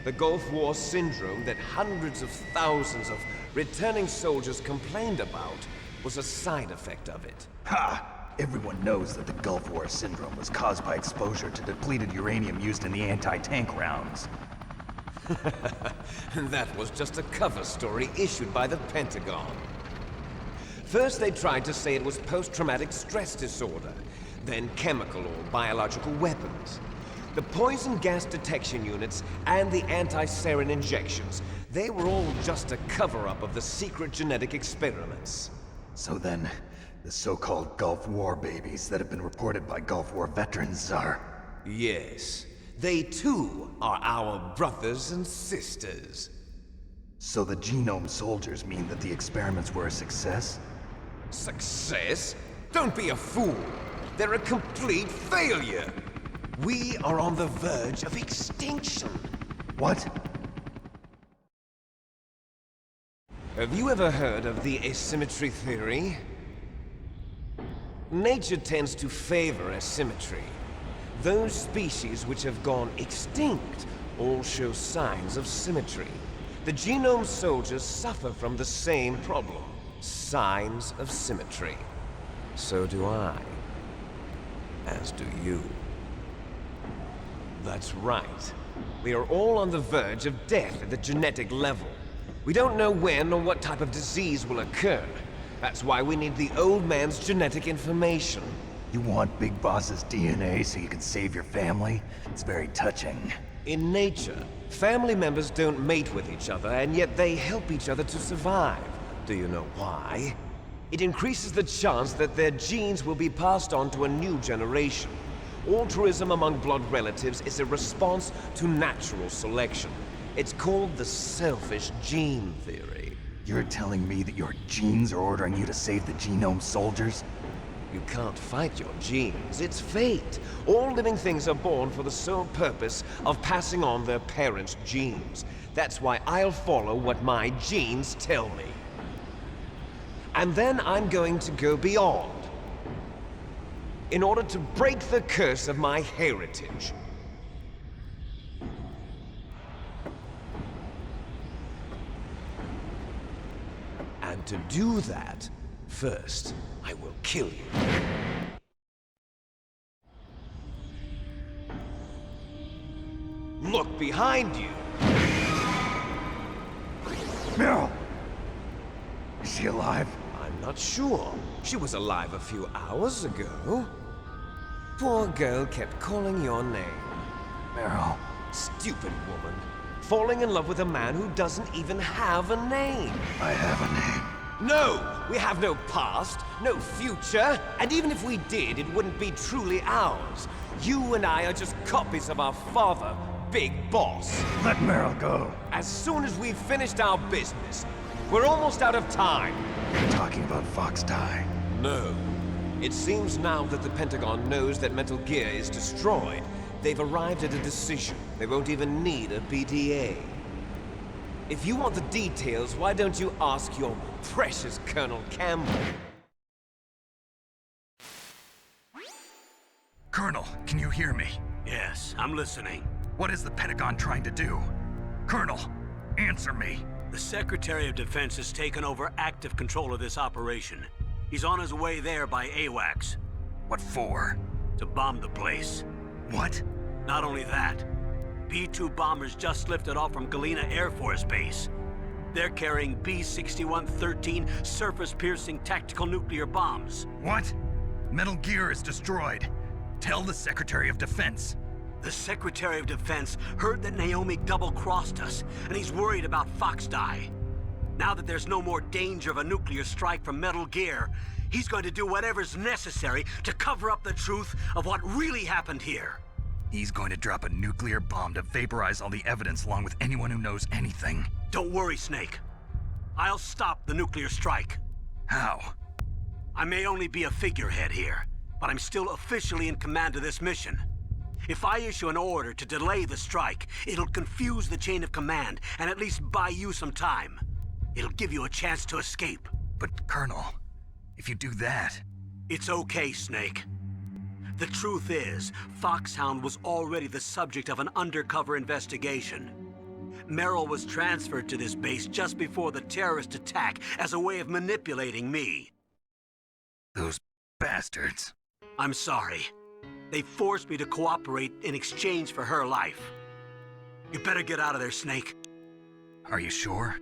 The Gulf War syndrome that hundreds of thousands of returning soldiers complained about was a side effect of it. Ha! Everyone knows that the Gulf War syndrome was caused by exposure to depleted uranium used in the anti-tank rounds. And that was just a cover story issued by the Pentagon. First they tried to say it was post-traumatic stress disorder, then chemical or biological weapons. The poison gas detection units and the anti-sarin injections, they were all just a cover-up of the secret genetic experiments. So then, the so-called Gulf War babies that have been reported by Gulf War veterans are... Yes. They too are our brothers and sisters. So the genome soldiers mean that the experiments were a success? Success? Don't be a fool! They're a complete failure! We are on the verge of extinction. What? Have you ever heard of the asymmetry theory? Nature tends to favor asymmetry. Those species which have gone extinct all show signs of symmetry. The genome soldiers suffer from the same problem. Signs of symmetry. So do I. As do you. That's right. We are all on the verge of death at the genetic level. We don't know when or what type of disease will occur. That's why we need the old man's genetic information. You want Big Boss's DNA so you can save your family? It's very touching. In nature, family members don't mate with each other, and yet they help each other to survive. Do you know why? It increases the chance that their genes will be passed on to a new generation. Altruism among blood relatives is a response to natural selection. It's called the selfish gene theory. You're telling me that your genes are ordering you to save the genome soldiers? You can't fight your genes. It's fate. All living things are born for the sole purpose of passing on their parents' genes. That's why I'll follow what my genes tell me. And then I'm going to go beyond. In order to break the curse of my heritage. And to do that, first, I will kill you. Look behind you! Meryl! Is she alive? I'm not sure. She was alive a few hours ago. Poor girl kept calling your name. Meryl. Stupid woman. Falling in love with a man who doesn't even have a name. I have a name. No! We have no past, no future, and even if we did, it wouldn't be truly ours. You and I are just copies of our father, Big Boss. Let Meryl go. As soon as we've finished our business, we're almost out of time. You're talking about Fox Die. No. It seems now that the Pentagon knows that Metal Gear is destroyed. They've arrived at a decision. They won't even need a PDA. If you want the details, why don't you ask your precious Colonel Campbell? Colonel, can you hear me? Yes, I'm listening. What is the Pentagon trying to do? Colonel, answer me. The Secretary of Defense has taken over active control of this operation. He's on his way there by AWACS. What for? To bomb the place. What? Not only that, B-2 bombers just lifted off from Galena Air Force Base. They're carrying B-6113 surface-piercing tactical nuclear bombs. What? Metal Gear is destroyed. Tell the Secretary of Defense. The Secretary of Defense heard that Naomi double-crossed us, and he's worried about Fox Die. Now that there's no more danger of a nuclear strike from Metal Gear, he's going to do whatever's necessary to cover up the truth of what really happened here. He's going to drop a nuclear bomb to vaporize all the evidence along with anyone who knows anything. Don't worry, Snake. I'll stop the nuclear strike. How? I may only be a figurehead here, but I'm still officially in command of this mission. If I issue an order to delay the strike, it'll confuse the chain of command and at least buy you some time. It'll give you a chance to escape. But, Colonel, if you do that... It's okay, Snake. The truth is, Foxhound was already the subject of an undercover investigation. Merrill was transferred to this base just before the terrorist attack as a way of manipulating me. Those bastards. I'm sorry. They forced me to cooperate in exchange for her life. You better get out of there, Snake. Are you sure?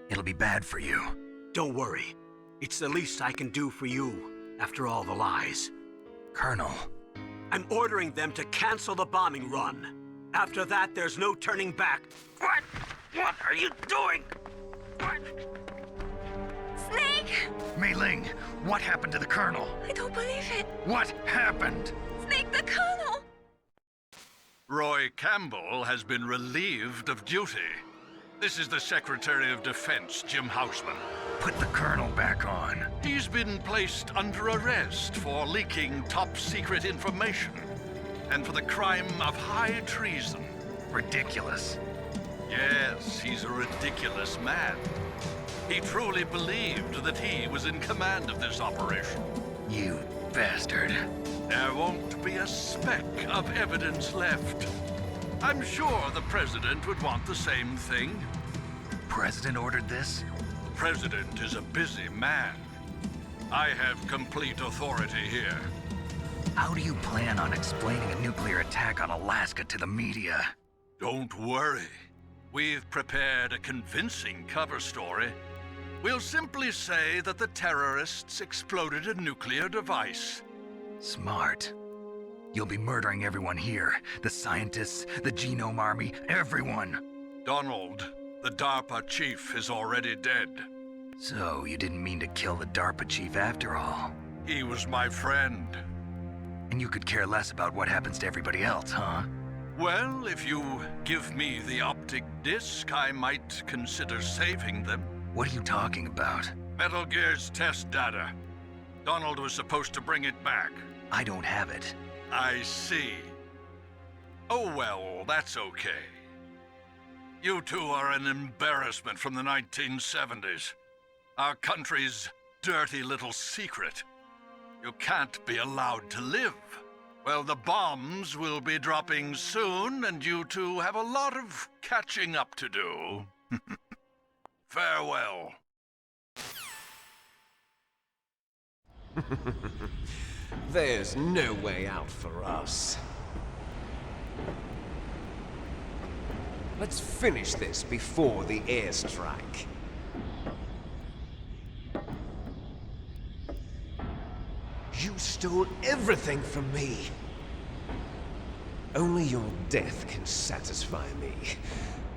It'll be bad for you. Don't worry. It's the least I can do for you, after all the lies. Colonel. I'm ordering them to cancel the bombing run. After that, there's no turning back. What? What are you doing? What? Snake! Mei Ling, what happened to the Colonel? I don't believe it. What happened? Snake, the Colonel! Roy Campbell has been relieved of duty. This is the Secretary of Defense, Jim Houseman. Put the Colonel back on. He's been placed under arrest for leaking top-secret information and for the crime of high treason. Ridiculous. Yes, he's a ridiculous man. He truly believed that he was in command of this operation. You bastard. There won't be a speck of evidence left. I'm sure the President would want the same thing. President ordered this? President is a busy man. I have complete authority here. How do you plan on explaining a nuclear attack on Alaska to the media? Don't worry. We've prepared a convincing cover story. We'll simply say that the terrorists exploded a nuclear device. Smart. You'll be murdering everyone here. The scientists, the Genome Army, everyone. Donald, the DARPA chief, is already dead. So, you didn't mean to kill the DARPA chief after all. He was my friend. And you could care less about what happens to everybody else, huh? Well, if you give me the optic disc, I might consider saving them. What are you talking about? Metal Gear's test data. Donald was supposed to bring it back. I don't have it. I see. Oh well, that's okay. You two are an embarrassment from the 1970s. Our country's dirty little secret. You can't be allowed to live. Well, the bombs will be dropping soon, and you two have a lot of catching up to do. Farewell. There's no way out for us. Let's finish this before the airstrike. You stole everything from me. Only your death can satisfy me.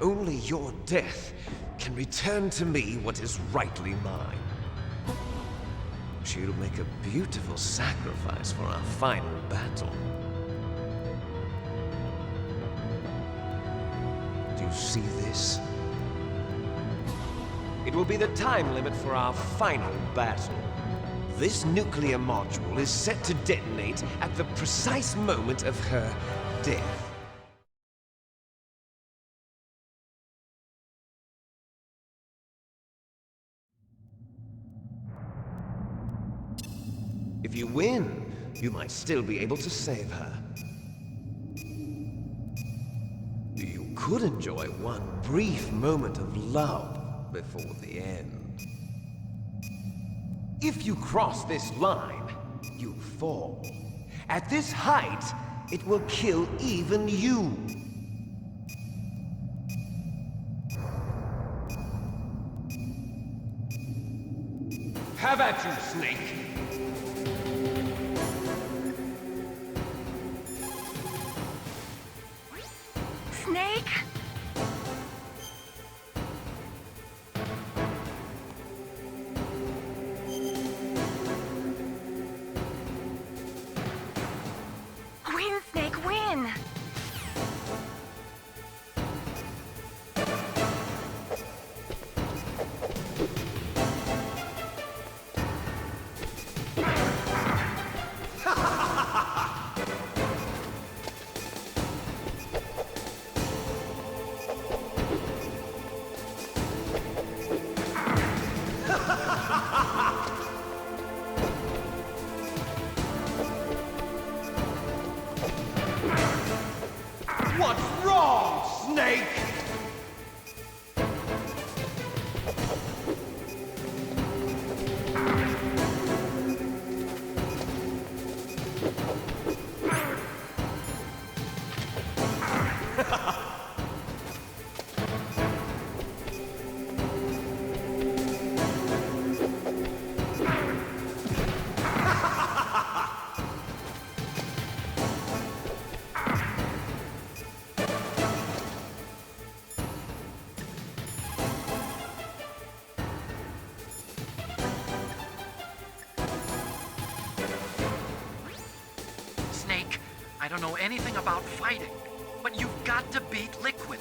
Only your death can return to me what is rightly mine. She'll make a beautiful sacrifice for our final battle. Do you see this? It will be the time limit for our final battle. This nuclear module is set to detonate at the precise moment of her death. If you win, you might still be able to save her. You could enjoy one brief moment of love before the end. If you cross this line, you fall. At this height, it will kill even you. Have at you, Snake! Snake? What's wrong, Snake? Snake, I don't know anything about fighting, but you've got to beat Liquid.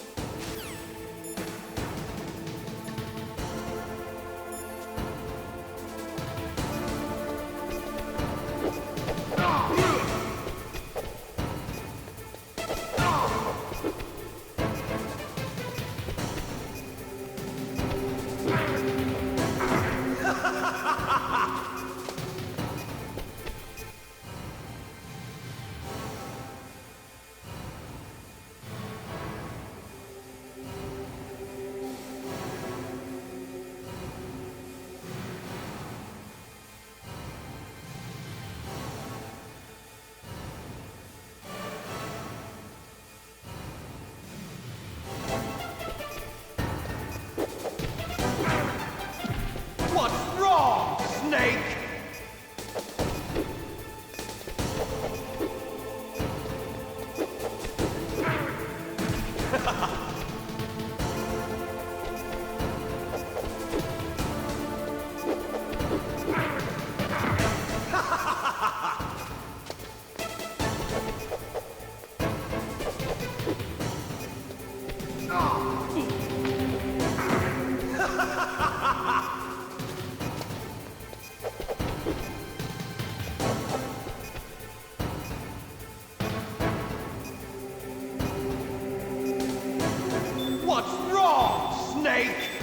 What's wrong, Snake? What's wrong, Snake?